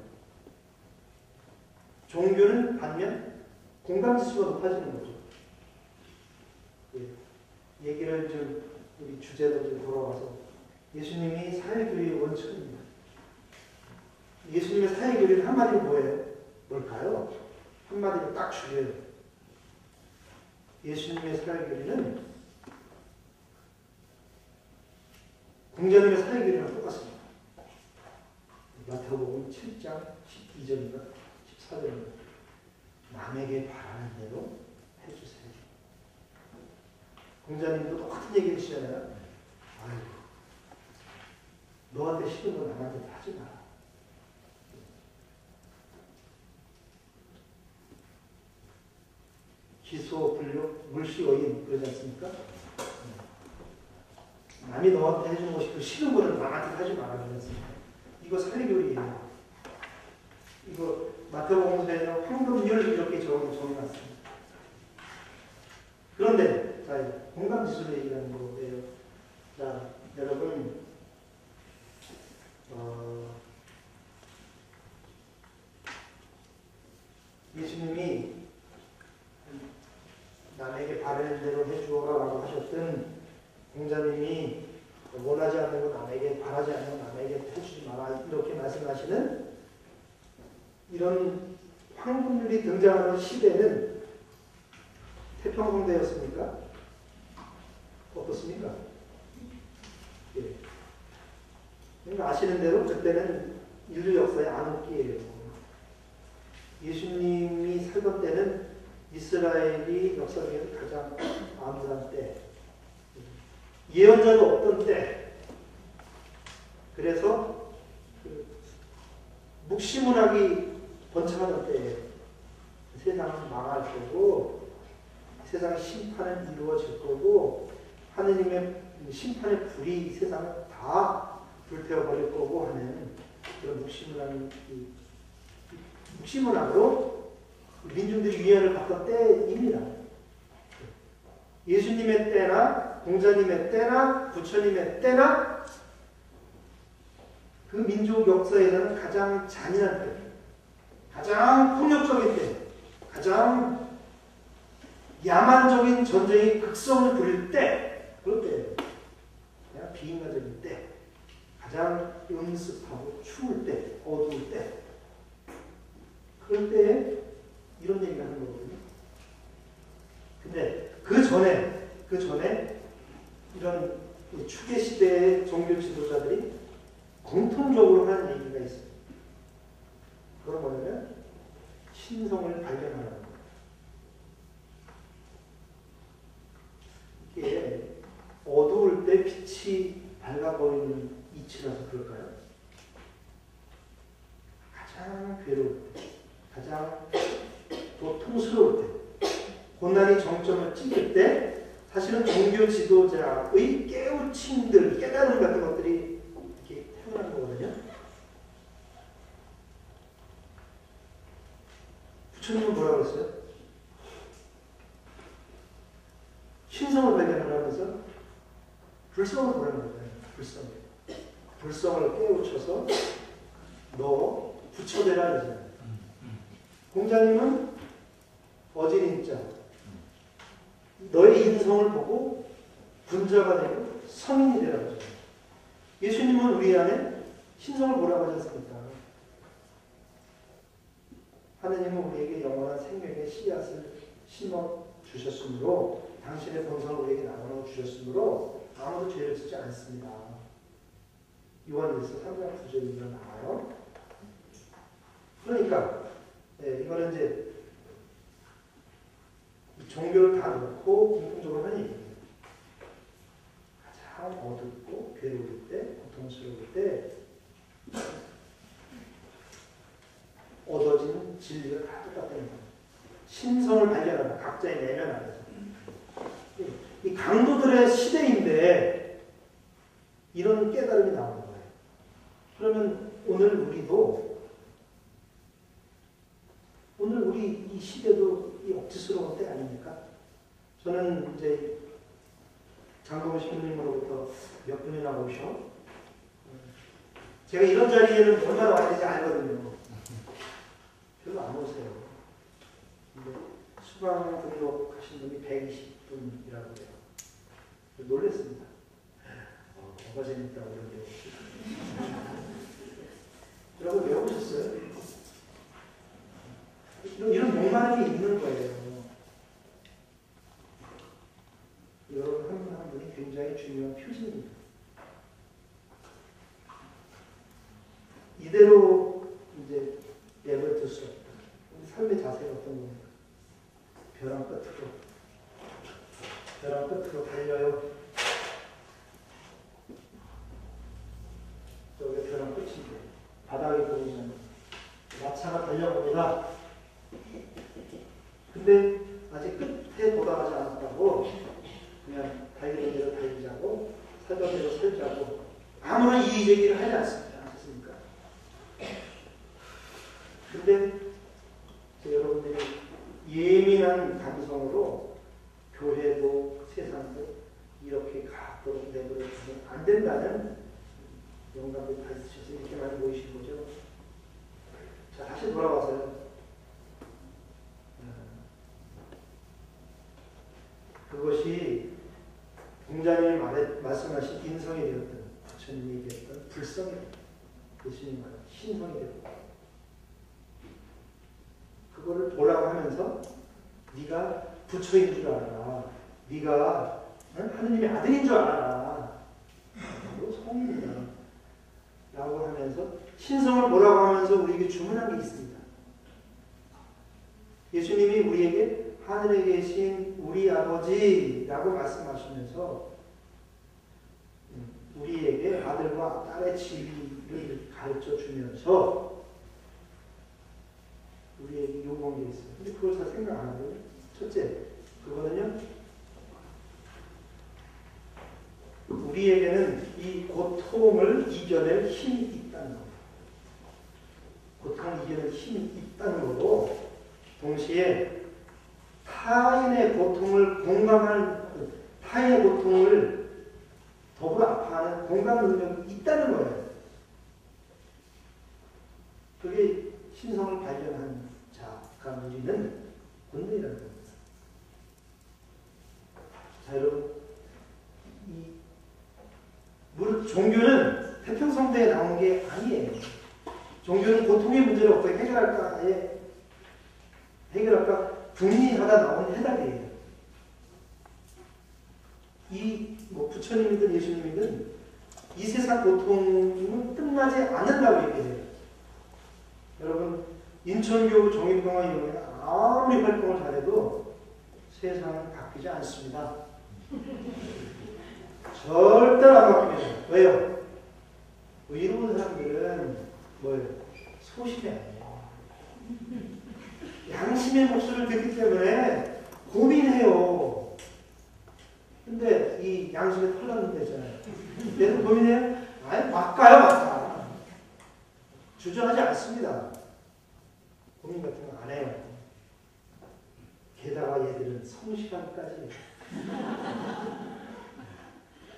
종교는 반면 공감지수가 높아지는 거죠. 예. 얘기를 좀 우리 주제로 좀 돌아와서 예수님이 사회교리의 원칙입니다. 예수님의 사회교리는 한마디로 뭐예요? 뭘까요? 한마디로 딱 줄여요. 예수님의 사회교리는 공자님의 사회교리랑 똑같습니다. 마태복음 7장 12절인가 14절인가 남에게 바라는 대로 해주세요. 공자님도 똑같은 얘기 해주시잖아요. 아이고, 너한테 싫은 거 남한테 하지 마라. 기소, 불력, 물시어인 그러지 않습니까? 남이 너한테 해주는 것이 그 싫은 거를 남한테 하지 말아 그러지 않습니까? 이거 사회교리예요. 이거 마태복음서에는 황금률 이렇게 적어놨습니다. 그런데 자, 공감지수를 얘기하는 거예요. 자, 여러분 예수님이 남에게 바라는 대로 해주어라 라고 하셨던 공자님이 원하지 않는 거 남에게 바라지 않는 거 남에게 해주지 마라 이렇게 말씀하시는 이런 황금률이 등장하는 시대는 태평성대였습니까? 어떻습니까? 예. 그러니까 아시는 대로 그때는 인류 역사의 암흑기예요. 예수님이 살던 때는 이스라엘이 역사 중에서 가장 암울한 때, 예언자도 없던 때, 그래서 묵시문학이 번창하던 때에 세상은 망할 거고 세상의 심판은 이루어질 거고 하느님의 심판의 불이 세상을 다 불태워버릴 거고 하는 그런 묵시문학으로 민중들이 위안을 받던 때입니다. 예수님의 때나 공자님의 때나 부처님의 때나 그 민족 역사에서는 가장 잔인한 때, 가장 폭력적인 때, 가장 야만적인 전쟁이 극성을 부릴 때, 그럴 때예요. 그냥 비인간적인 때, 가장 음습하고 추울 때, 어두울 때, 그럴 때에 이런 얘기를 하는 거거든요. 근데 그 전에 이런 추계 시대의 종교 지도자들이 공통적으로 하는 얘기가 있어요. 그건 뭐냐면 신성을 발견하라는 거예요. 이게 어두울 때 빛이 밝아버리는 이치라서 그럴까요? 가장 괴로울 때, 가장 고통스러울 때, 고난이 정점을 찍을 때 사실은 종교 지도자의 깨우침들, 깨달음 같은 것들이 이렇게 태어나는 거거든요. 부처님은 뭐라고 했어요? 신성을 발견하면서 불성을 보라는 거예요. 불성을 깨우쳐서 너 부처되라 이제. 공자님은 어지린자, 너의 인성을 보고 분자가 되고 성인이 되라고 하죠. 예수님은 우리 안에 신성을 보라고 하지 않습니까? 하느님은 우리에게 영원한 생명의 씨앗을 심어 주셨으므로 당신의 본성을 우리에게 나눠 주셨으므로 아무도 죄를 짓지 않습니다. 요한일서 3장 9절에 나와요. 그러니까 이거는 이제 종교를 다 놓고 공통적으로 하는 얘기예요. 가장 어둡고 괴로울 때, 고통스러울 때 얻어진 진리가 다 똑같다는 거예요. 신성을 발견하라. 각자의 내면 안에서. 이 강도들의 시대인데 이런 깨달음이 나오는 거예요. 그러면 오늘 우리도 시대도 이 억지스러운 때 아닙니까? 저는 이제 장동훈 신부님으로부터 몇 분이나 오셔? 제가 이런 자리에는 얼마나 와야 되는지 알거든요. 별로 안 오세요. 근데 수강 등록하신 분이 120분이라고 해요. 놀랬습니다. 뭐가 재밌다고 그러는데. 여러분 왜 오셨어요? 이런 목마름이 있는 거예요. 여러분 한 분이 굉장히 중요한 표시입니다. 이대로 이제 내버려둘 수 없다. 삶의 자세가 어떤 겁니까? 벼랑 끝으로 달려요. 저게 벼랑 끝인데 바닥에 보이면 마차가 달려갑니다. 근데 아직 끝에 도달하지 않았다고 그냥 달리던 대로 달리자고 살던 대로 살자고 아무런 이의 제기를 하지 않습니다. 근데 여러분들이 예민한 감성으로 교회도 세상도 이렇게 가도록 내버려두면 안 된다는 영감을 다 있으셔서 이렇게 많이 보이신 거죠. 자, 다시 돌아와서요. 그것이 공자님이 말씀하신 인성이 되었던 부처님이 얘기했던 불성이 예수님 말한 신성이 되었던 그거를 보라고 하면서 네가 부처인 줄 알아라. 네가 하느님의 아들인 줄 알아라. 바로 성입니다. 라고 하면서 신성을 보라고 하면서 우리에게 주문한 게 있습니다. 예수님이 우리에게 하늘에 계신 우리 아버지라고 말씀하시면서 우리에게 아들과 딸의 지위를 가르쳐 주면서 우리에게 요구한 게 있어요. 근데 그걸 잘 생각 안 하고요. 첫째, 그거는요. 우리에게는 이 고통을 이겨낼 힘이 있다는 거예요. 고통을 이겨낼 힘이 있다는 거고 동시에 타인의 고통을 공감하는 타인의 고통을 더불어 아파하는 공감 능력이 있다는 거예요. 그게 신성을 발견한 자가 우리는 본능이라는 겁니다. 자, 여러분, 종교는 태평성대에 나온 게 아니에요. 종교는 고통의 문제를 어떻게 해결할까, 해결할까 궁리하다 나온 해답이에요. 부처님이든 예수님이든 이 세상 고통은 끝나지 않는다고 얘기해요. 여러분, 인천교구 정인동화 이용에 아무리 활동을 잘해도 세상은 바뀌지 않습니다. 절대로 안 바뀝니다. 왜요? 이런 사람들은 뭐예요? 소심해. 양심의 목소리를 듣기 때문에 고민해요. 근데 이 양심에 털나는 데 있잖아요. 얘는 고민해요? 아니, 막 가요, 막 가. 주저하지 않습니다. 고민 같은 거 안 해요. 게다가 얘들은 성시간까지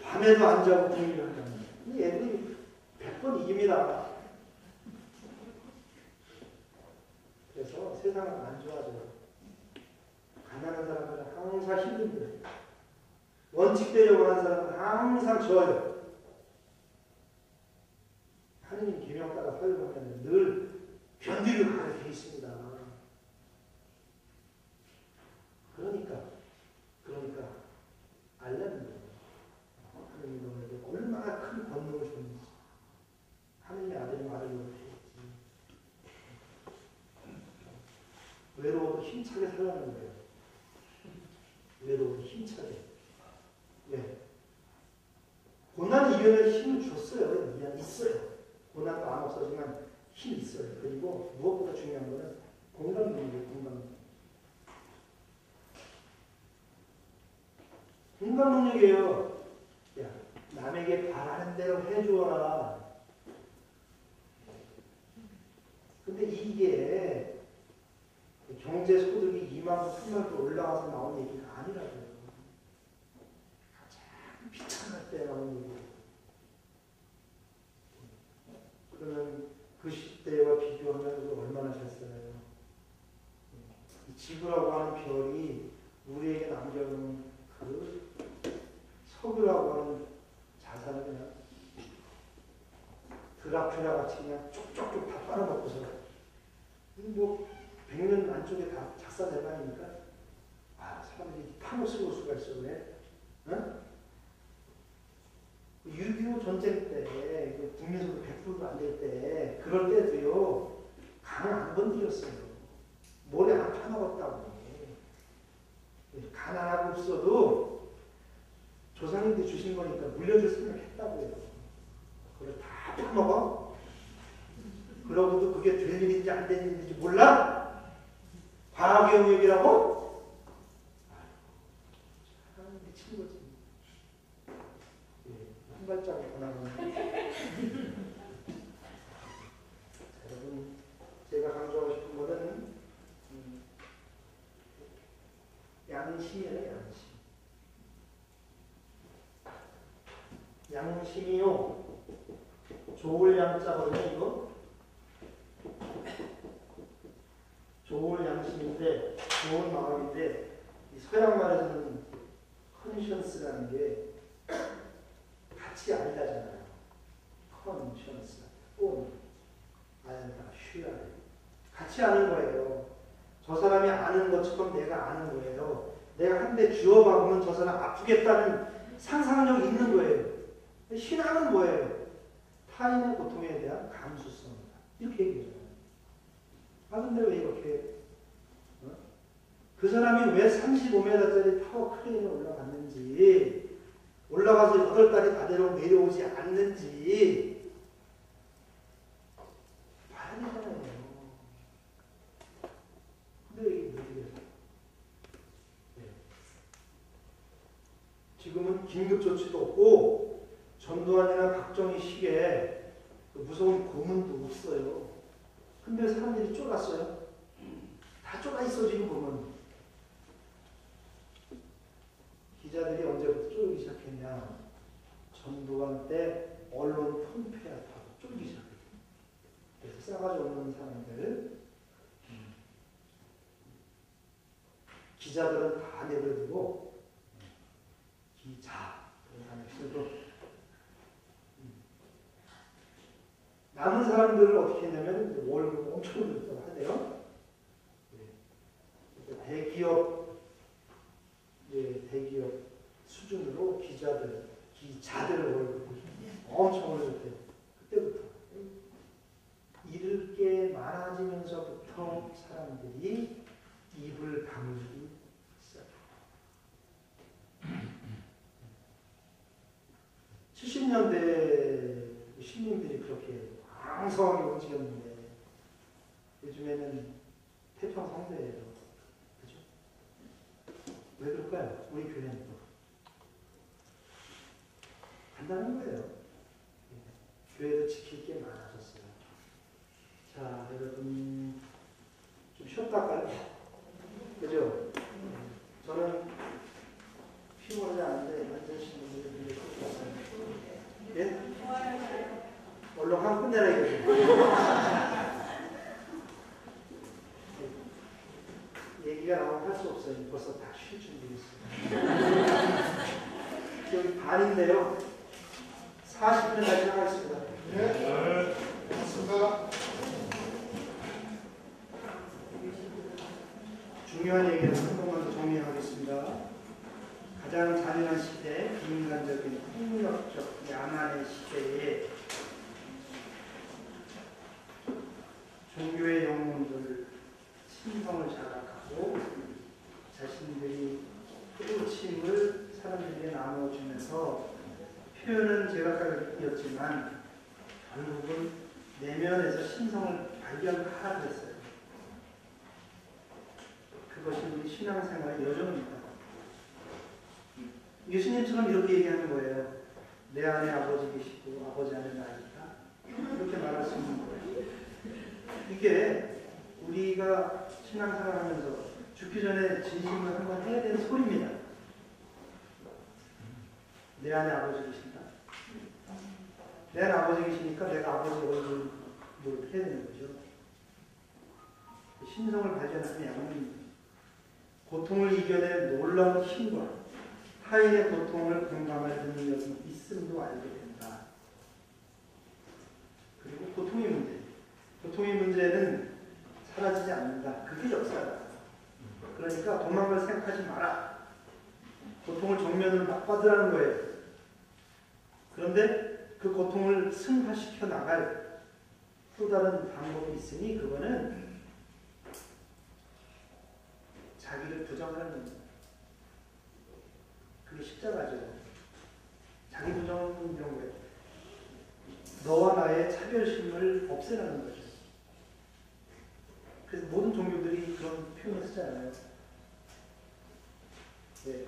밤에도 안 자고 고민을 한다는 거예요. 얘들이 100번 이깁니다. 그래서 세상은 안 좋아져요. 가난한 사람들은 항상 힘든데 원칙되려고 하는 사람은 항상 져요. 하느님 계명 따라 살려면 늘 견디를 하게 돼 있습니다. 그러니까 알라는 거예요. 하느님이 너에게 얼마나 큰 권능을 줬는지. 하느님의 아들이 아들로 되었지. 외로워도 힘차게 살아가는 거예요. 외로워도 힘차게. 왜? 고난 이겨낼 힘을 줬어요. 있어요. 고난도 안 없어지만 힘이 있어요. 그리고 무엇보다 중요한 거는 공감능력이에요. 공감능력이에요. 야, 남에게 바라는 대로 해주어라. 근데 이게 경제 소득이 2만도 3만도 올라가서 나온 얘기가 아니라고요. 가장 비참할 때 나온 얘기예요. 그러면 그 시대와 비교하면 얼마나 잘 살아요. 이 지구라고 하는 별이 우리에게 남겨놓은 그 석유라고 하는 자산을 그냥 드라큘라 같이 그냥 쪽쪽쪽 다 빨아먹고서 뭐 100년 안쪽에 다 작사대반이니까 사람들이 파묻을 수가 있어. 왜? 응? 6.25 전쟁 때 국민소득 100%도 안 될 때 그럴 때도요 강 안 건드렸어요. 모래 안 파먹었다고. 가난하고 없어도 조상님들이 주신 거니까 물려줄 생각했다고요. 그걸 다 파먹어? 그러고도 그게 될 일인지 안 될 일인지 몰라? 과학의 영역이라고? 미친 거지. 한 발자국 더 나가네. 여러분, 제가 강조하고 싶은 것은 양심이에요, 양심. 양심이요. 좋을 양자거든요, 이거. 좋을 양심인데, 좋은 마음인데, 이 서양 말에서는 컨션스라는 게 같이 알다잖아요. 컨션스, 온, 알다, 쉬어야 돼. 같이 아는 거예요. 저 사람이 아는 것처럼 내가 아는 거예요. 내가 한 대 쥐어박으면 저 사람 아프겠다는 상상력이 있는 거예요. 신앙은 뭐예요? 타인의 고통에 대한 감수성이다. 이렇게 얘기해요. 근데 왜 이렇게 그 사람이 왜 35m짜리 타워 크레인에 올라갔는지 올라가서 8달이 다 되도록 내려오지 않는지 봐야 되잖아요. 근데 이게 모르겠어요. 지금은 긴급조치도 없고 전두환이나 박정희 시기에 그 무서운 고문도 없어요. 근데 사람들이 쫄았어요. 다 쫄아 있어 지금 보면. 기자들이 언제부터 쫄기 시작했냐. 전두환 때 언론 통폐합하고 쫄기 시작했어요. 그래서 싸가지 없는 사람들 기자들은 다 내버려두고 기자 그래도 남은 사람들을 어떻게 했냐면 월급 엄청 하대요. 대기업 수준으로 기자들 월급 엄청 올렸대요. 그때부터 잃을 게 많아지면서부터 사람들이 입을 다물기 시작해요. 70년대 시민들이 그렇게 왕성하게 움직였는데 요즘에는 태평성대예요. 그죠? 왜 그럴까요? 우리 교회는 간단한 거예요. 교회도 지킬 게 많아졌어요. 자, 여러분 좀 쉬었다 갈까요? 그죠? 저는 피곤하지 않은데 완전 신분들이 예? 얼른 하고 끝내라 이거죠. 얘기가 나오면 할 수 없어요. 벌써 다 쉴 준비했어요. 여기 반인데요. 40분 다시 하겠습니다. 네. 고맙습니다. 중요한 얘기를 한 번만 더 정리하겠습니다. 가장 잔인한 시대, 비인간적인 폭력적 야만의 시대에 종교의 영웅들 신성을 자각하고 자신들이 호칭을 사람들에게 나누어주면서 표현은 제각각이었지만 결국은 내면에서 신성을 발견하게 됐어요. 그것이 우리 신앙생활의 여정입니다. 예수님처럼 이렇게 얘기하는 거예요. 내 안에 아버지 계시고 아버지 안에 나 있다. 이렇게 말할 수 있는 거예요. 이게 우리가 신앙생활하면서 죽기 전에 진심을 한번 해야 되는 소리입니다. 내 안에 아버지 계신다. 내 안에 아버지 계시니까 내가 아버지 얼굴을 해야 되는 거죠. 신성을 발견하는 양은 고통을 이겨낼 놀라운 힘과 타인의 고통을 공감할 능력이 있음도 알게 된다. 그리고 고통의 문제. 고통의 문제는 사라지지 않는다. 그게 역사다. 그러니까 도망갈 생각하지 마라. 고통을 정면으로 맞받으라는 거예요. 그런데 그 고통을 승화시켜 나갈 또 다른 방법이 있으니 그거는 자기를 부정하는 겁니다. 그게 십자가죠. 자기 부정은 이런 거예요. 너와 나의 차별심을 없애라는 거죠. 그래서 모든 종교들이 그런 표현을 쓰잖아요. 네.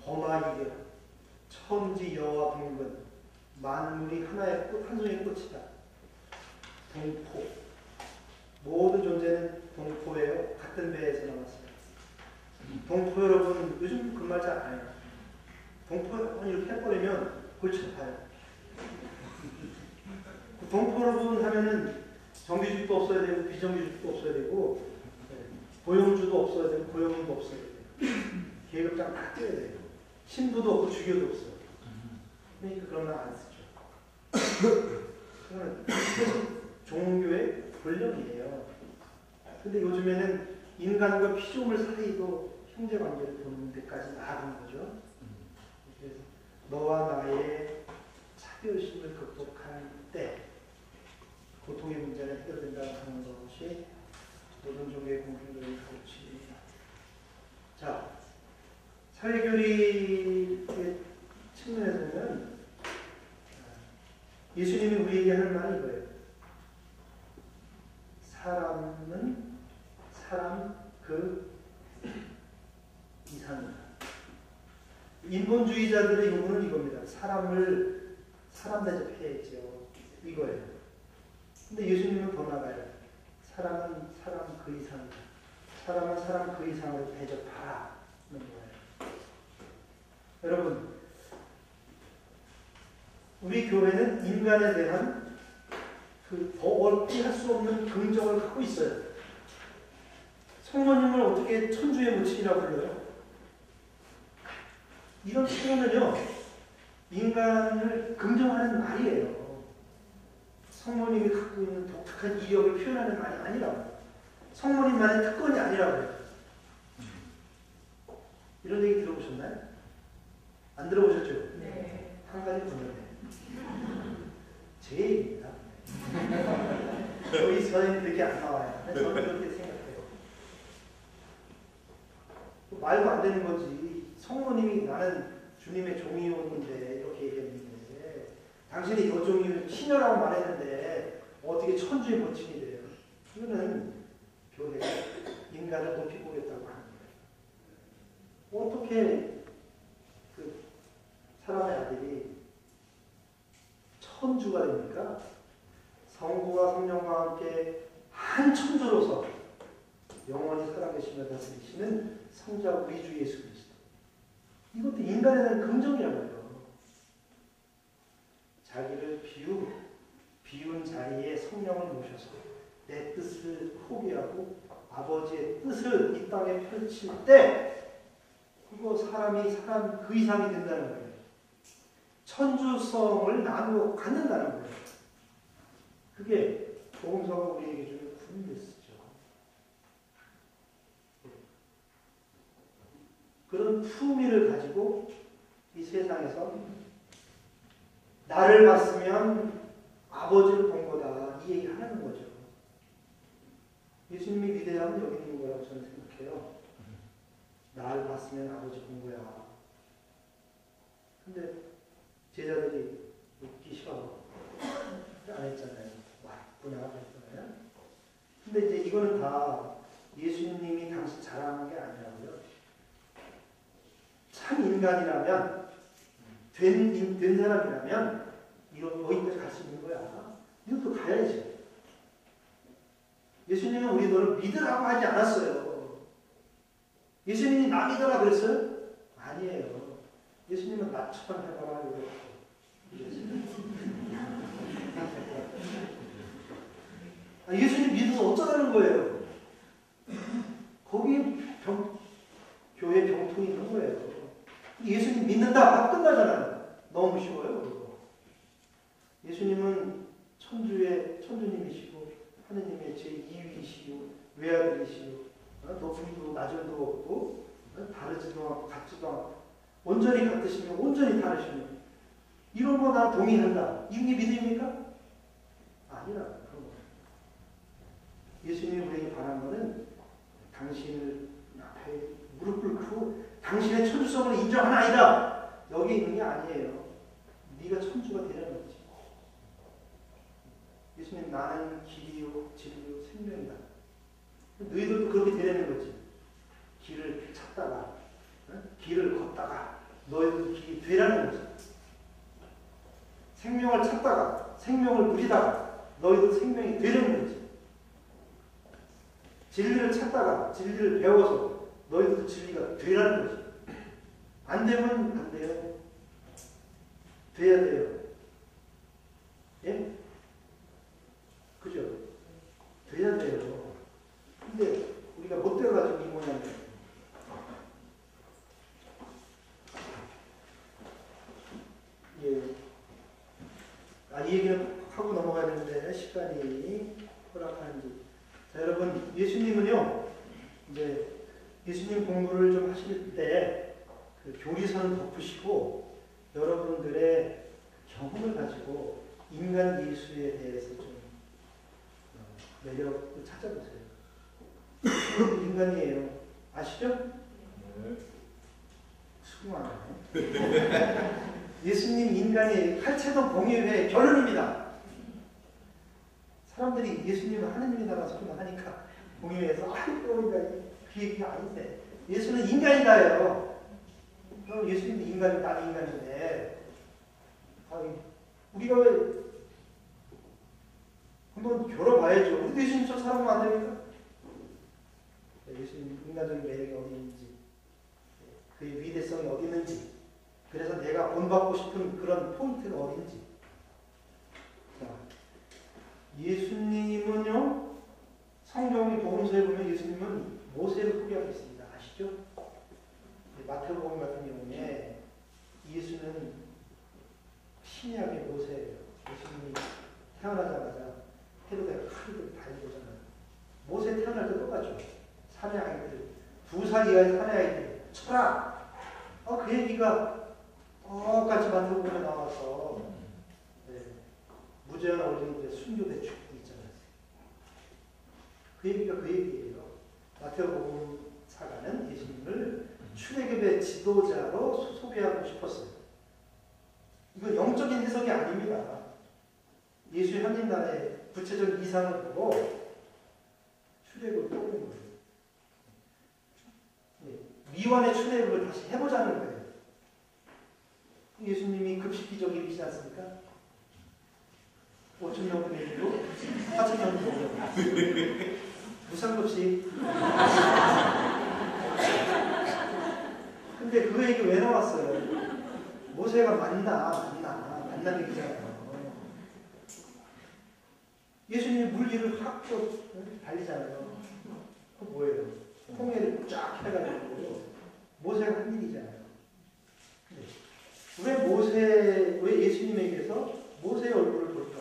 범하이겨 천지 여와 백문 만물이 하나의 꽃, 한 송이 꽃이다. 동포 모든 존재는 동포예요. 같은 배에서 나왔어요. 동포 여러분 요즘 그 말 잘 안 해요. 동포 여러분 이렇게 해버리면 골치 아파요. 동포 여러분 하면은 정규직도 없어야 되고 비정규직도 없어야 되고 고용주도 없어야 되고 고용인도 없어야 되고 계급장 다 떼야 돼요. 신부도 없고 주교도 없어요. 그러니까 그런 말 안 쓰죠. 그건 종교의 권력이에요. 근데 요즘에는 인간과 피조물 사이도 형제관계를 보는 데까지 나아간 거죠. 그래서 너와 나의 차별심을 극복할 때 고통의 문제는 해결된다고 하는 것이 모든 종교의 공통적인 가르침입니다. 자, 사회교리의 측면에서 보면 예수님이 우리에게 하는 말이 이거예요. 사람은 사람 그 이상이다. 인본주의자들의 요구는 이겁니다. 사람을 사람 대접해야죠. 이거예요. 근데 예수님은 더 나가요. 사람은 사람 그 이상이다. 사람은 사람 그 이상으로 대접하라는 거예요. 여러분, 우리 교회는 인간에 대한 그 더 어찌할 수 없는 긍정을 갖고 있어요. 성모님을 어떻게 천주의 모친이라고 불러요? 이런 표현은요, 인간을 긍정하는 말이에요. 성모님이 갖고 있는 독특한 이력을 표현하는 말이 아니라고. 성모님만의 특권이 아니라고요. 이런 얘기 들어보셨나요? 안 들어보셨죠? 네. 한 가지 보면 제 얘기입니다. 저희 선생님 그렇게 안 나와요. 저는 그렇게 생각해요. 말도 안 되는 거지. 성모님이 나는 주님의 종이었는데 이렇게 얘기했는데 당신이 여종이 시녀라고 말했는데 어떻게 천주의 모친이 돼요? 이거는 교회가 인간을 높이 보겠다고 하는 거예요. 어떻게 그 사람의 아들이 천주가 됩니까? 성부와 성령과 함께 한 천주로서 영원히 살아계시며 다스리시는 성자 우리 주 예수 그리스도. 이것도 인간에 대한 긍정이라고요. 자기를 비운 자리에 성령을 모셔서 내 뜻을 포기하고 아버지의 뜻을 이 땅에 펼칠 때 그거 사람이 사람 그 이상이 된다는 거예요. 천주성을 나누어 갖는다는 거예요. 그게 복음서가 우리에게 주는 큰 메시지죠. 그런 품위를 가지고 이 세상에서 나를 봤으면 아버지를 본 거다 이 얘기 하는 거죠. 예수님이 위대함은 여기 있는 거라고 저는 생각해요. 나를 봤으면 아버지 본 거야. 근데 제자들이 웃기 싫어 안 했잖아요. 왔구나 했잖아요. 근데 이제 이거는 다 예수님이 당시 자랑한 게 아니라고요. 참 인간이라면 된 사람이라면 여기까지 갈 수 있는 거야. 이것도 가야지. 예수님은 우리 너를 믿으라고 하지 않았어요. 예수님이 나 믿어라 그랬어요? 아니에요. 예수님은 나처럼 해봐라 예수님 믿어서 어쩌라는 거예요? 거기에 교회 병통이 있는 거예요. 예수님 믿는다 끝나잖아요. 너무 쉬워요. 예수님은 천주님이시고 하느님의 제2위이시고 외아들이시고 높음도 낮음도 없고 다르지도 않고 같지도 않고 온전히 같으시며 온전히 다르시며 이런 거 나 동의한다. 이게 믿음입니까? 아니라 그런 거예요. 예수님이 우리에게 바란 거는 당신을 앞에 무릎 꿇고 당신의 천주성을 인정하나이다. 여기 있는 게 아니에요. 네가 천주가 되려는 거지. 예수님 나는 길이요 진리요 생명이다. 너희들도 그렇게 되려는 거지. 길을 찾다가 길을 걷다가 너희들도 길이 되라는 거지. 생명을 찾다가 생명을 누리다가 너희도 생명이 되려는 거지. 진리를 찾다가 진리를 배워서 너희들도 진리가 되라는 거지. 안 되면 안 돼요. 돼야 돼요. 예? 그죠? 돼야 돼요. 근데 우리가 못 돼가지고 이 모양이에요. 예. 이 얘기는 하고 넘어가야 되는데 시간이 허락하는지. 자, 여러분 예수님은요 이제 예수님 공부를 좀 하실 때 그 교리서는 덮으시고 여러분들의 경험을 가지고 인간 예수에 대해서 좀 매력을 찾아보세요. 인간이에요. 아시죠? 네. 수고하네. 예수님 인간이에요. 칼체동 공의회 결론입니다. 사람들이 예수님은 하느님이다라고 소리만 하니까 공의회에서 아이고 그 얘기가 아닌데 예수는 인간이다예요. 그럼 예수님도 인간이고 나도 인간인데 우리가 왜 한번 겨뤄봐야죠. 우리도 예수님처럼 살아보면 안 됩니까? 예수님 인간적인 매력이 어디 있는지 그의 위대성이 어디 있는지 그래서 내가 본받고 싶은 그런 포인트가 어딘지. 자, 예수님은요 성경의 복음서에 보면 예수님은 모세를 소개하고 있습니다. 아시죠? 마태복음 같은 경우에 예수는 신약의 모세예요. 예수님이 태어나자마자 헤로데가 칼을 달고잖아요. 모세 태어날 때 똑같죠. 사내 아이들 2살 이하의 사내 아이들 쳐라. 그 얘기가 똑같이 마태복음에 나와서 무죄한 어린이들 순교대 축구 있잖아요. 그 얘기가 그 얘기예요. 마태복음 사가는 예수님을 출애굽의 지도자로 소개하고 싶었어요. 이건 영적인 해석이 아닙니다. 예수의 한인단의 구체적인 이상을 보고 출애굽을 떠오른 거예요. 미완의 출애굽을 다시 해보자는 거예요. 예수님이 급식 기적이 일으키지 않습니까? 5,000명 먹이고 4,000명 먹이고 무상급식. 근데 그 얘기 왜 나왔어요? 모세가 만난 얘기잖아요. 예수님이 물기를 확 달리잖아요. 그 뭐예요? 홍해를 쫙 해가지고 모세가 한 일이잖아요. 왜 예수님에게서 모세의 얼굴을 볼까?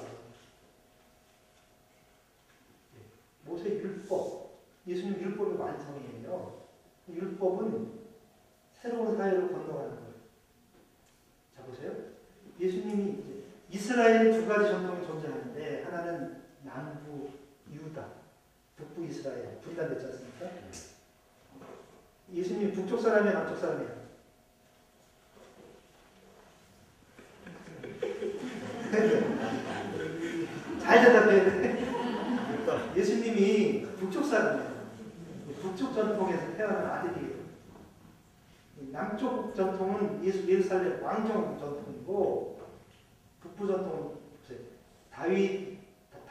모세 율법, 예수님 율법의 완성이에요. 율법은 새로운 사회로 건너가는 거예요. 자 보세요. 예수님이 이제 이스라엘 두 가지 전통이 존재하는데 하나는 남부 유다, 북부 이스라엘 분단됐지 않습니까? 예수님 북쪽 사람이야, 남쪽 사람이야? 잘 대답해야 돼. 예수님이 북쪽 사람이에요. 북쪽 전통에서 태어난 아들이에요. 남쪽 전통은 예루살렘 왕정 전통이고 북부 전통은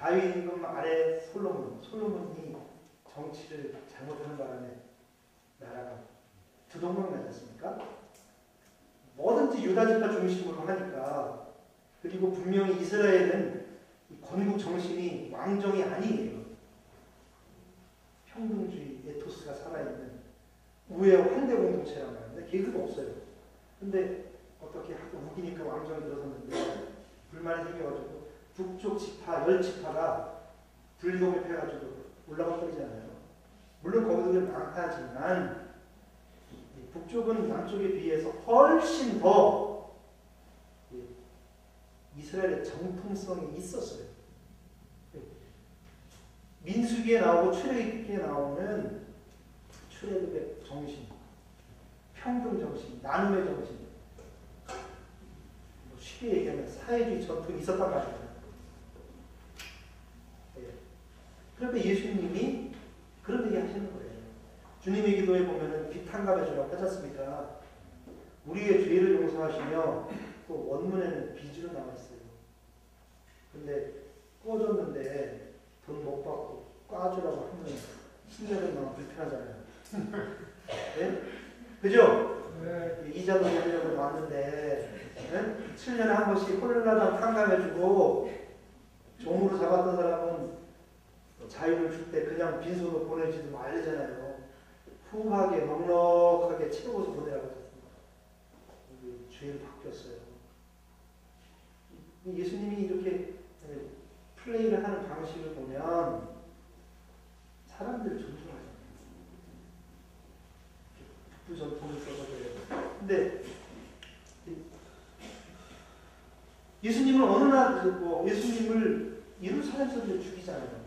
다윗 임금 아래 솔로몬이 정치를 잘못하는 바람에 나라가 두동강 나지 않습니까? 뭐든지 유다 지파 중심으로 하니까. 그리고 분명히 이스라엘은 건국 정신이 왕정이 아니에요. 평등주의 에토스가 살아있는 우애와 환대 공동체란 말인데 계획도 없어요. 근데 어떻게 하도 우기니까 왕정이 들어섰는데 불만이 생겨가지고 북쪽 지파 10지파가 분리독립해가지고 올라가 버리잖아요. 물론 거기도 많다지만 북쪽은 남쪽에 비해서 훨씬 더 이스라엘의 정통성이 있었어요. 민수기에 나오고 출애굽기에 나오는 출애굽의 정신, 평등 정신, 나눔의 정신, 쉽게 얘기하면 사회주의 전통이 있었단 말이에요. 그런데 예수님이 그런 얘기 하시는 거예요. 주님의 기도에 보면은 비탄감해 주라고 하지 않습니까? 우리의 죄를 용서하시며 또 원문에는 비주로 나와 있어요. 근데 꺼졌는데 돈 못 받고 꽈주라고 하면 신자들 너무 불편하잖아요. 네? 그죠? 네. 이자도 내려고 왔는데 네? 7년에 한 번씩 홀라당 탕감해주고 종으로 잡았던 사람은 자유를 줄 때 그냥 빈손으로 보내지도 말잖아요. 후하게 넉넉하게 채워서 보내라고 했습니다. 죄를 바뀌었어요. 예수님이 이렇게 플레이를 하는 방식을 보면 사람들을 존중하잖아요. 북부 전통을 써서 그래요. 근데 예수님은 어느 날 예수님을 예루살렘에서 죽이잖아요.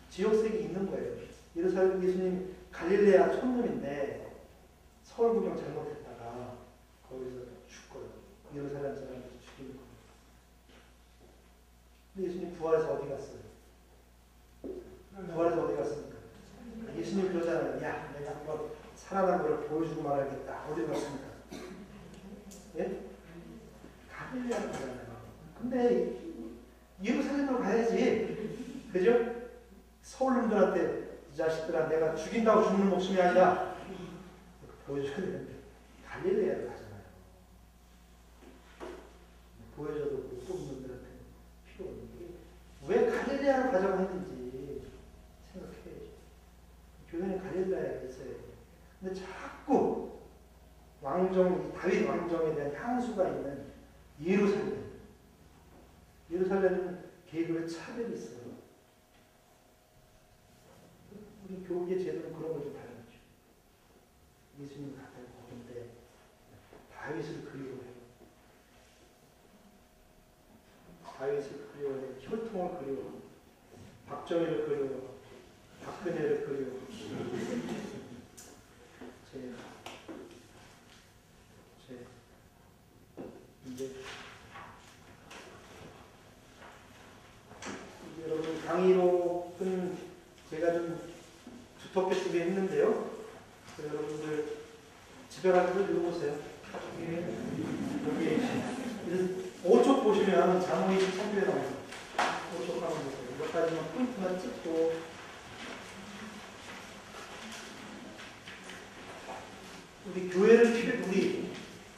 지역색이 있는 거예요. 예루살렘 예수님 갈릴레아 촌놈인데 서울 구경 잘못했다가 거기서 죽고요. 예루살렘 사람들 죽이는 거예요. 근데 예수님 부활해서 어디 갔어요? 부활해서 어디 갔습니까? 예수님 그러잖아요. 야, 내가 한번 살아난 걸 보여주고 말하겠다. 어디 갔습니까? 예? 갈릴레아로 가잖아요. 근데 예루살렘으로 가야지. 그죠? 서울놈들한테 이 자식들아 내가 죽인다고 죽는 목숨이 아니라 보여줘야 되는데 갈릴레아로 가잖아요. 보여줘도 못 뽑는 놈들한테 필요 없는 게 왜 갈릴레아로 가자고 했는지 생각해야죠. 교회는 갈릴레아에 있어야 돼요. 근데 자꾸 다윗 왕정에 대한 향수가 있는 예루살렘은 계급의 차별이 있어요. 우리 교계 제도는 그런 걸 좀 다르죠. 예수님 같은 거인데 다윗을 그리워해요. 다윗을 그리워해요. 혈통을 그리워해요. 박정희를 그리워해요. 박근혜를 그리워해요. 이제 여러분 강의록은 제가 좀 두텁게 준비했는데요. 여러분들 집에 가서 읽어보세요. 여기 5쪽 보시면 장모의 3교에 나옵니다. 5쪽 한번 보세요. 몇 가지만 포인트만 찍고 우리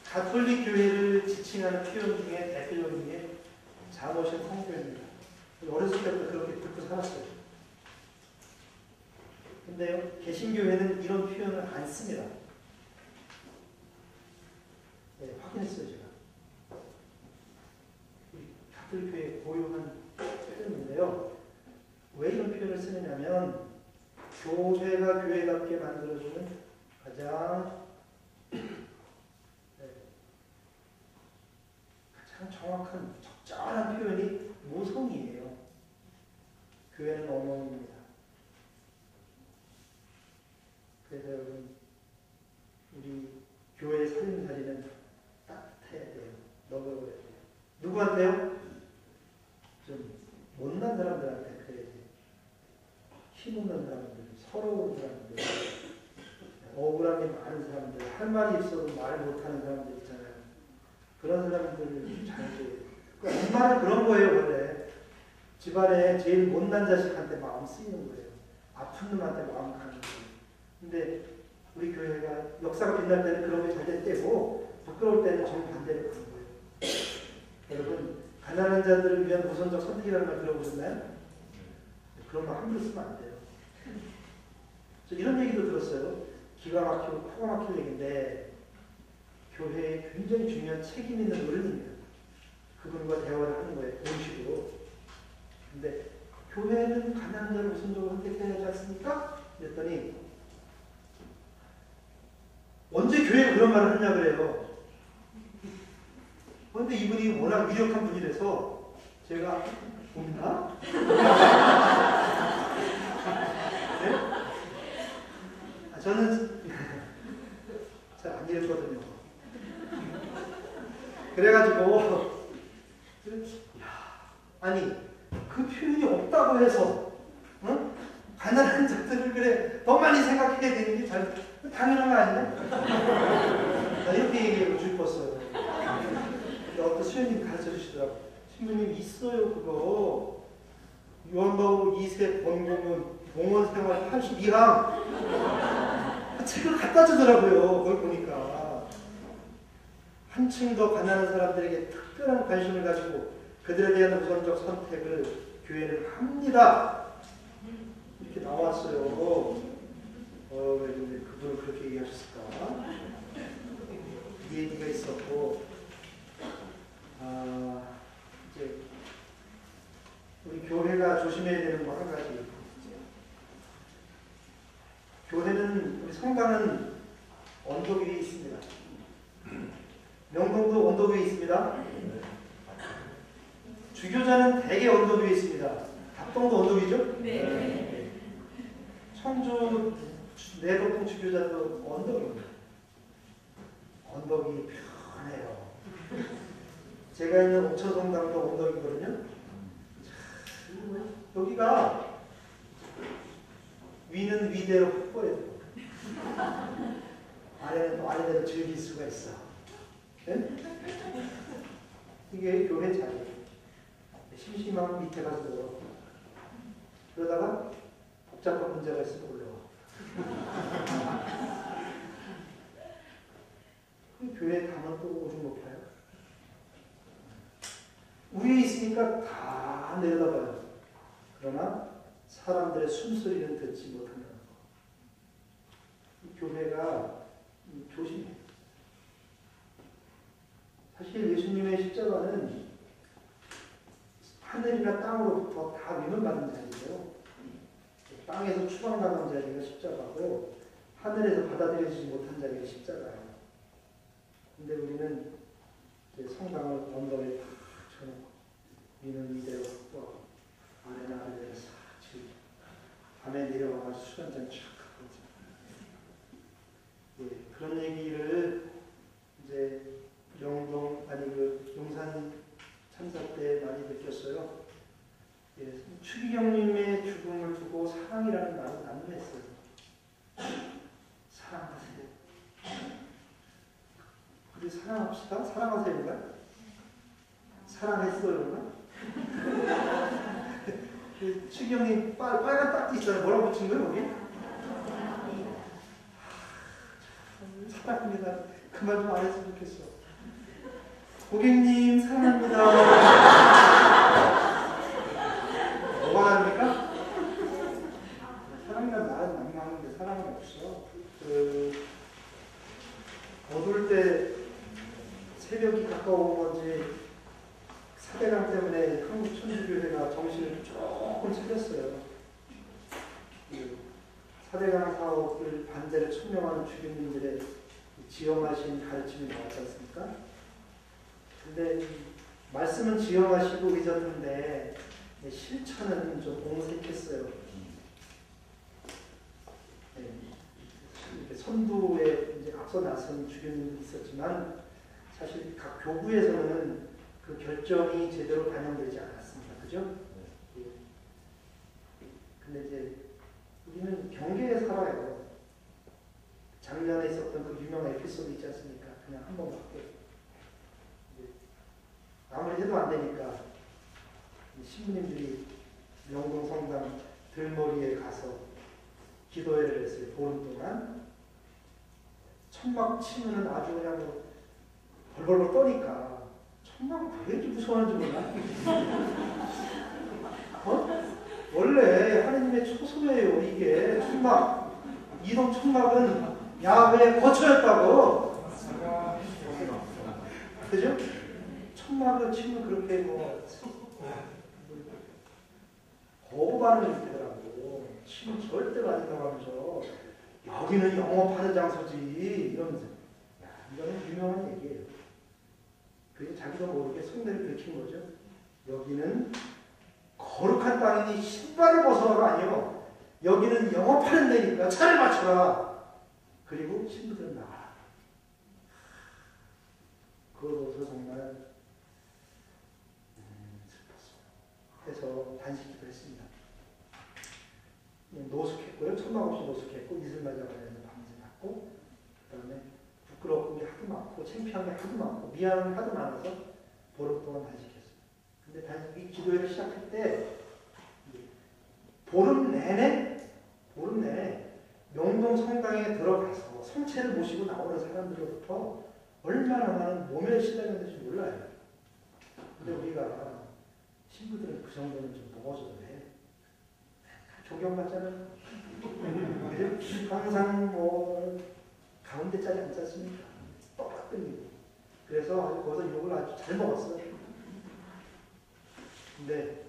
가톨릭 교회를 지칭하는 표현 중에 대표적인 게 장모신 성교입니다. 어렸을 때부터 그렇게 듣고 살았어요. 근데요, 개신교회는 이런 표현을 안 씁니다. 네, 확인했어요, 제가. 가톨릭 교회의 고유한 표현인데요. 왜 이런 표현을 쓰느냐면, 교회가 교회답게 만들어주는 가장 정확한, 적절한 표현이 모성이에요. 교회는 어머니입니다. 그래서 여러분, 우리 교회의 살림살이는 따뜻해야 돼요. 너그러워야 돼요. 누구한테요? 좀 못난 사람들한테 그래야 돼요. 힘없는 사람들, 서러운 사람들, 억울한 게 많은 사람들, 할 말이 있어도 말 못하는 사람들 있잖아요. 그런 사람들을 잘 줘요. 엄마는 그런 거예요, 원래. 집안에 제일 못난 자식한테 마음 쓰이는 거예요. 아픈 놈한테 마음 가는 거예요. 근데 우리 교회가 역사가 빛날 때는 그런 게 잘 될 때고 부끄러울 때는 정반대로 가는 거예요. 여러분 가난한 자들을 위한 우선적 선택이라는 말 들어보셨나요? 그런 말 함부로 쓰면 안 돼요. 저 이런 얘기도 들었어요. 기가 막히고 코가 막힐 얘기인데 교회에 굉장히 중요한 책임 있는 어른입니다. 그분과 대화를 하는 거예요. 공식으로. 근데 교회는 가난한 자를 우선적으로 선택해야 하지 않습니까? 그랬더니 언제 교회가 그런 말을 하냐 그래요. 그런데 이분이 워낙 유력한 분이라서 제가 봅니다. 네? 저는 잘 안 읽거든요. 그래가지고 아니 그 표현이 없다고 해서 응? 가난한 자들을 그래 더 많이 생각해야 되는 게 당연한 거 아니냐? 나 이렇게 얘기하고 싶었어요. 근데 어떤 수현님 가르쳐 주시더라고. 신부님 있어요 그거. 요한복음 2세 본공은 봉헌생활 82항 책을 갖다 주더라고요. 그걸 보니까 한층 더 가난한 사람들에게 특별한 관심을 가지고 그들에 대한 우선적 선택을 교회는 합니다. 이렇게 나왔어요. 왜 근데 그분을 그렇게 얘기하셨을까? 이 얘기가 있었고, 이제 우리 교회가 조심해야 되는 거 한 가지. 교회는 우리 성당은 언덕 위에 있습니다. 명동도 언덕 위에 있습니다. 주교자는 대개 언덕 위에 있습니다. 합동도 언덕 위죠? 네. 청주 내덕동 주교자도 언덕입니다. 언덕이 편해요. 제가 있는 옥천성당도 언덕이거든요. 여기가 위는 위대로 확보해요. 아래는 또 아래대로 즐길 수가 있어. 네? 이게 교회 자리. 심심하면 밑에 가서 놀아. 그러다가 복잡한 문제가 있으면 올라와. 그 교회 가면 또 오줌 높아요. 위에 있으니까 다 내려다봐요. 그러나 사람들의 숨소리는 듣지 못한다는 거. 이 교회가 조심해. 사실 예수님의 십자가는 하늘이나 땅으로부터 다 위임받는 자리예요. 땅에서 추방당한 자리가 십자가고 하늘에서 받아들여지지 못한 자리가 십자가예요. 근데 우리는 이제 성당을 언덕에 탁 쳐놓고 위는 이대로 확보하고 아래는 아래대로 싹 치고 밤에 내려와서 술 한잔 쫙 하고 그런 얘기를 이제 용산 참사 때 많이 느꼈어요. 추기경님의 죽음을 두고 사랑이라는 말을 난무했어요. 사랑하세요. 우리 사랑합시다. 사랑하세요인가? 사랑했어요인가? 추기경님 빨간 딱지 있잖아요. 뭐라고 붙인 거예요 거기? 사랑합니다. 그 말 좀 안 했으면 좋겠어. 고객님 사랑합니다. 뭐가 다릅니까? 사랑이란 말은 낭만인데 사랑은 없어. 어두울 때 새벽이 가까운 건지 사대강 때문에 한국 천주교회가 정신을 조금 차렸어요. 사대강 사업을 반대로 천명하는 주교님들의 지엄하신 가르침이 나왔지 않습니까? 근데 말씀은 지엄하시고 계셨는데 실천은 좀 옹색했어요. 이렇게 선두에 이제 앞서 나선 주교님도 있었지만 사실 각 교구에서는 그 결정이 제대로 반영되지 않았습니다. 그죠? 근데 이제 우리는 경계에 살아요. 작년에 있었던 그 유명한 에피소드 있지 않습니까? 그냥 한 번밖에. 아무리 해도 안 되니까 신부님들이 명동성당 들머리에 가서 기도회를 했어요. 보름 동안. 천막 치면은 아주 그냥 뭐 벌벌벌 떠니까 천막을 왜 이렇게 무서워하는지 몰라. 원래 하느님의 초소예요. 이게 천막. 이동 천막은 야훼의 거처였다고. 그죠? 천막을 치면 그렇게 뭐 거부반응이 되더라고. 치면 절대로 안 된다고 하면서 여기는 영업하는 장소지 이러면서. 야, 이거는 유명한 얘기예요. 그래서 자기도 모르게 속내를 들킨 거죠. 여기는 거룩한 땅이니 신발을 벗어라 아니요. 여기는 영업하는 데니까 차를 맞춰라. 그리고 신부들은 나가라. 그걸 보고서 정말 슬펐어요. 해서 단식기도 했습니다. 노숙했고요. 천막 없이 노숙했고 이슬만 잡아내서 밤새 받고 그 다음에 부끄럽고 하도 많고 창피한 게 하도 많고 미안한 게 하도 많아서 보름 동안 단식했어요. 근데 단식이 기도회를 시작할 때 보름 내내 명동 성당에 들어가서 성체를 모시고 나오는 사람들로부터 얼마나 많은 모멸시당했는지 몰라요. 근데 우리가 신부들은 그 정도는 좀 먹어줘도 돼. 존경받잖아요. 항상 뭐 가운데 자리 앉지 않습니까? 똑같은. 그래서 아주 거기서 욕을 아주 잘 먹었어요. 근데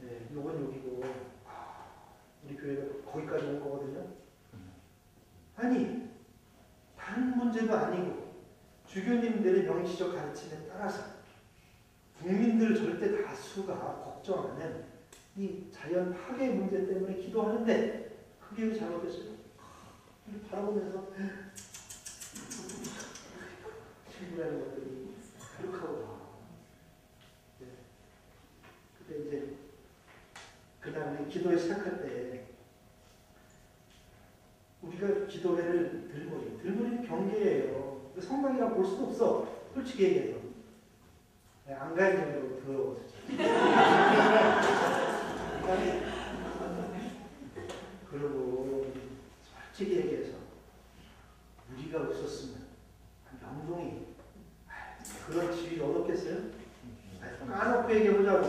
네, 욕은 욕이고 우리 교회가 거기까지 온 거거든요. 아니 다른 문제도 아니고 주교님들의 명시적 가르침에 따라서 국민들 절대 다수가 걱정하는 이 자연 파괴 문제 때문에 기도하는데 그게 왜 잘못됐어요? 바라보면서 신부라는 것들이 가득하고 나. 네. 그때 이제 그 다음에 기도회 시작할 때 우리가 기도회를 들머리는 경계예요. 성당이라 볼 수도 없어. 솔직히 얘기해서. 안 가야 정도로 더러워서. 그리고 솔직히 얘기해서 우리가 없었으면 명동이 그런 지위를 얻었겠어요? 까놓고 얘기해보자고.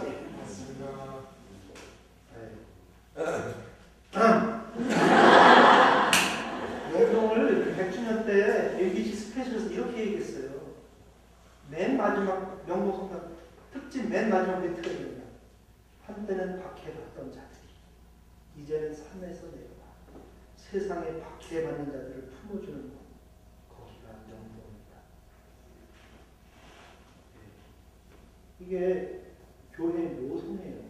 명동을 100주년 때 ABC 스페셜에서 이렇게 얘기했어요. 맨 마지막 명동성당 특집 맨 마지막 멘트가 있냐. 한때는 박해받던 자들이 이제는 산에서 내려와 세상에 박해받는 자들을 품어주는 곳, 거기가 명동입니다. 이게 교회의 묘성이에요.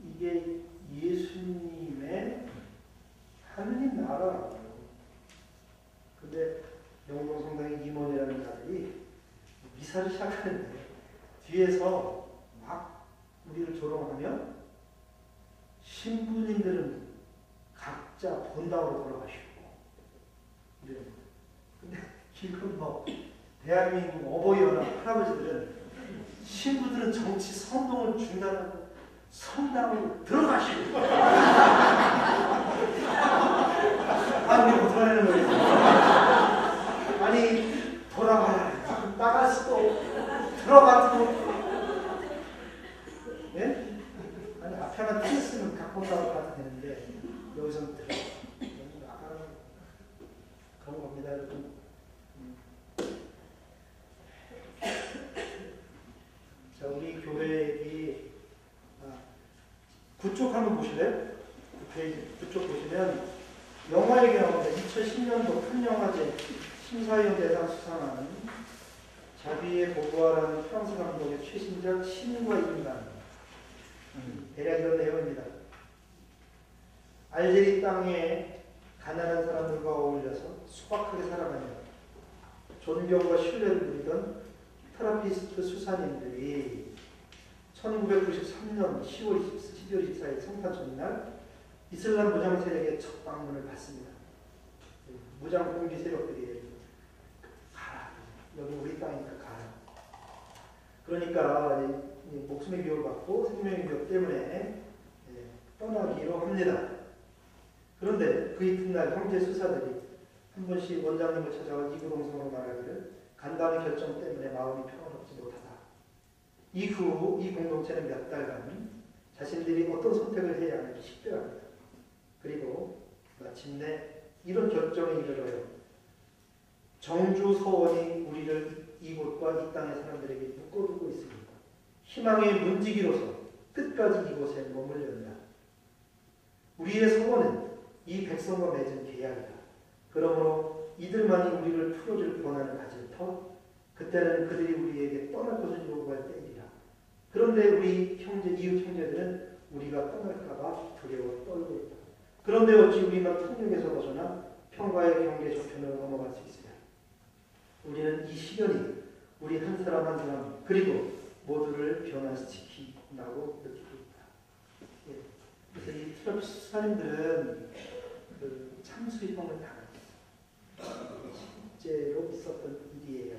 이게 예수님의 하느님 나라라고요. 근데 명동성당의 임원이라는 자들이 미사를 시작하는데 뒤에서 막 우리를 조롱하면 신부님들은 각자 본당으로 돌아가시고 이래요. 근데 지금 뭐 대한민국 어버이연합 할아버지들은 신부들은 정치 선동을 중단하고 성당으로 들어가시고 아니 못하는 거예요. 아니 돌아가라. 나갈 수도 들어가도 예? 아니 앞에만 테니스는 갖고 온다고 봐도 되는데 여기서는 들어. 그런 겁니다, 여러분. 자, 우리 교회의 구쪽 한번 보실래요? 페이지 구쪽 보시면 영화 얘기 나옵니다. 2010년도 칸영화제 심사위원 대상 수상한 자비의 보고하라는 프랑스 감독의 최신작 신과 인간. 대략 이런 내용입니다. 알제리 땅에 가난한 사람들과 어울려서 소박하게 살아가며 존경과 신뢰를 누리던 트라피스트 수사님들이 1993년 12월 24일 성탄 전날 이슬람 무장 세력의 첫 방문을 받습니다. 무장 공기 세력들이 가라. 여기 우리 땅이니까 가라. 그러니까 목숨의 위협을 받고 생명의 위협 때문에 떠나기로 합니다. 그런데 그 이튿날 형제 수사들이 한 번씩 원장님을 찾아와 이구동성으로 말하기를 간담회 결정 때문에 마음이 평안롭지 못하다. 이후 이 공동체는 몇 달간 자신들이 어떤 선택을 해야 하는지 식별합니다. 그리고 마침내 이런 결정에 이르러요. 정주 서원이 우리를 이곳과 이 땅의 사람들에게 묶어두고 있습니다. 희망의 문지기로서 끝까지 이곳에 머물려 한다. 우리의 서원은 이 백성과 맺은 계약이다. 그러므로 이들만이 우리를 풀어줄 권한을 가질 터 그때는 그들이 우리에게 떠날 것을 요구할 때이리라. 그런데 우리 이웃 형제들은 우리가 떠날까봐 두려워 떨고 있다. 그런데 어찌 우리만 폭력에서 벗어나 평화의 경계 저편으로 넘어갈 수 있으냐. 우리는 이 시련이 우리 한 사람 한 사람 그리고 모두를 변화시키라고 느끼고 있다. 그래서 이 트럼프 수사님들은 그 참수형을 당했어요. 실제로 있었던 일이에요.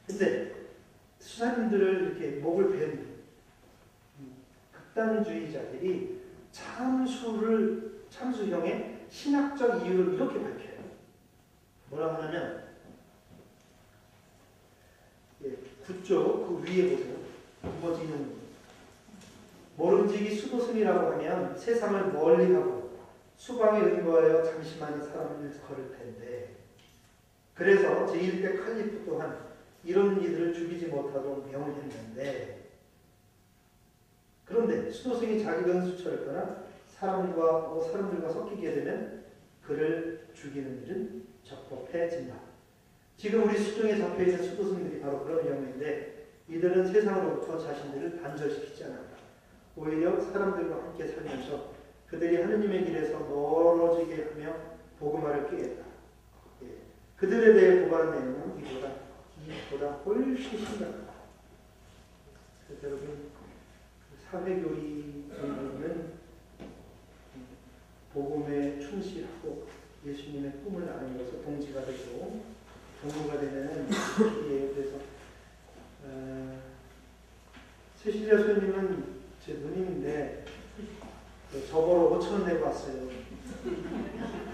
근데 수사님들을 이렇게 목을 벤 극단주의자들이 참수형의 신학적 이유를 이렇게 밝혀요. 뭐라고 하냐면, 그쪽 그 위에 보세요. 이어지는 모름지기 수도승이라고 하면 세상을 멀리하고 수방에 은거하여 잠시만이 사람을 걸을 텐데, 그래서 제1대 칼리프 또한 이런 이들을 죽이지 못하도록 명을 했는데, 그런데 수도승이 자기 은수처를 떠나 사람들과 섞이게 되면 그를 죽이는 일은 적법해진다. 지금 우리 수중에 잡혀있는 수도승들이 바로 그런 경우인데, 이들은 세상으로부터 자신들을 단절시키지 않았다. 오히려 사람들과 함께 살면서 그들이 하느님의 길에서 멀어지게 하며 복음화를 꾀했다. 그들에 대해 고발한 내용은 이보다 훨씬 심각하다. 그래서 여러분, 사회교리 공부는 복음에 충실하고 예수님의 꿈을 아는 것을 동지가 되고 동무가 되는 길이에요. 그래서 최신자 선생님은 제 누님인데 저보러 5,000원 내고 왔어요.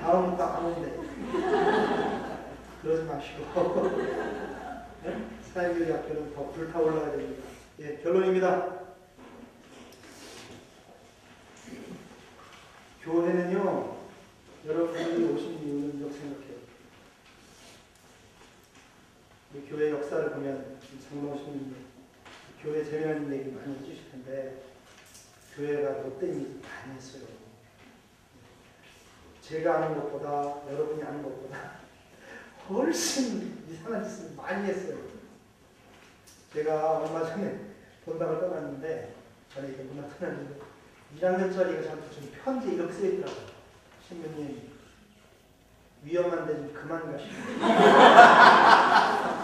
다음부터 안 온대. 그러지 마시고 사회교리 학교는 더 불타올라야 됩니다. 결론입니다. 교회는요, 여러분이 오신 이유는 이렇게 생각해요. 이 교회 역사를 보면 장로신님 교회 재미있는 얘기 많이 해주실 텐데, 교회가 못된 일 많이 했어요. 제가 아는 것보다 여러분이 아는 것보다 훨씬 이상한 짓을 많이 했어요. 제가 얼마 전에 본당을 떠났는데, 전에 이렇게 문화 떠났는데 1학년짜리가 저한테 좀 편지 이렇게 쓰있더라고요. 신부님, 위험한데 좀 그만 가시고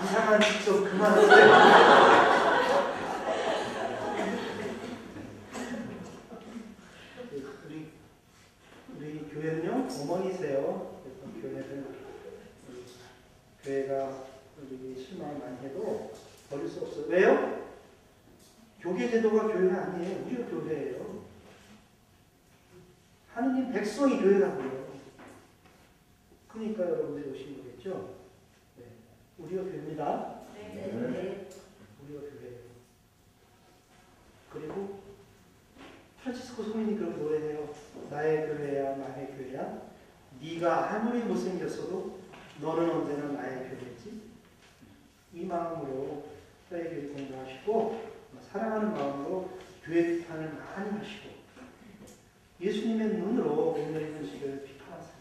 이상한 짓 좀 그만하세요. 우리 교회는요, 어머니세요. 교회가 우리 실망을 많이 해도 버릴 수 없어요. 왜요? 교계 제도가 교회 아니에요. 우리가 교회예요. 하느님 백성이 교회라고요. 그러니까 여러분들이 오신 거겠죠? 네. 우리가 교회입니다. 네. 우리가 교회예요. 그리고 프란치스코 성인이 그런 노래해요. 나의 교회야, 나의 교회야. 네가 아무리 못생겼어도 너는 언제나 나의 교회지. 이 마음으로 사회교회 공부하시고 사랑하는 마음으로 교회 비판을 많이 하시고 예수님의 눈으로 오늘의 현실을 비판하세요.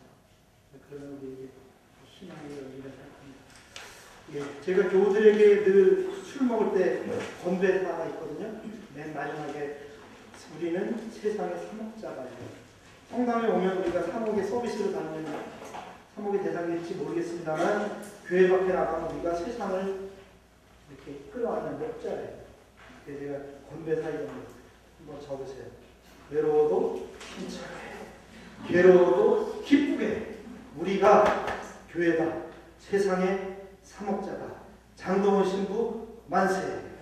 그러면 우리에게 희망이 열리는 생각합니다. 제가 교우들에게 늘 술 먹을 때 건배 하나 있거든요. 맨 마지막에 우리는 세상의 사목자가 돼요. 성당에 오면 우리가 사목의 서비스를 받는 사목의 대상일지 모르겠습니다만, 교회 밖에 나가면 우리가 세상을 이렇게 끌어안는 목자예요. 그래서 제가 건배사이에 한번 적으세요. 외로워도 힘차게, 괴로워도 기쁘게, 우리가 교회다, 세상의 사목자다. 장동원 신부 만세.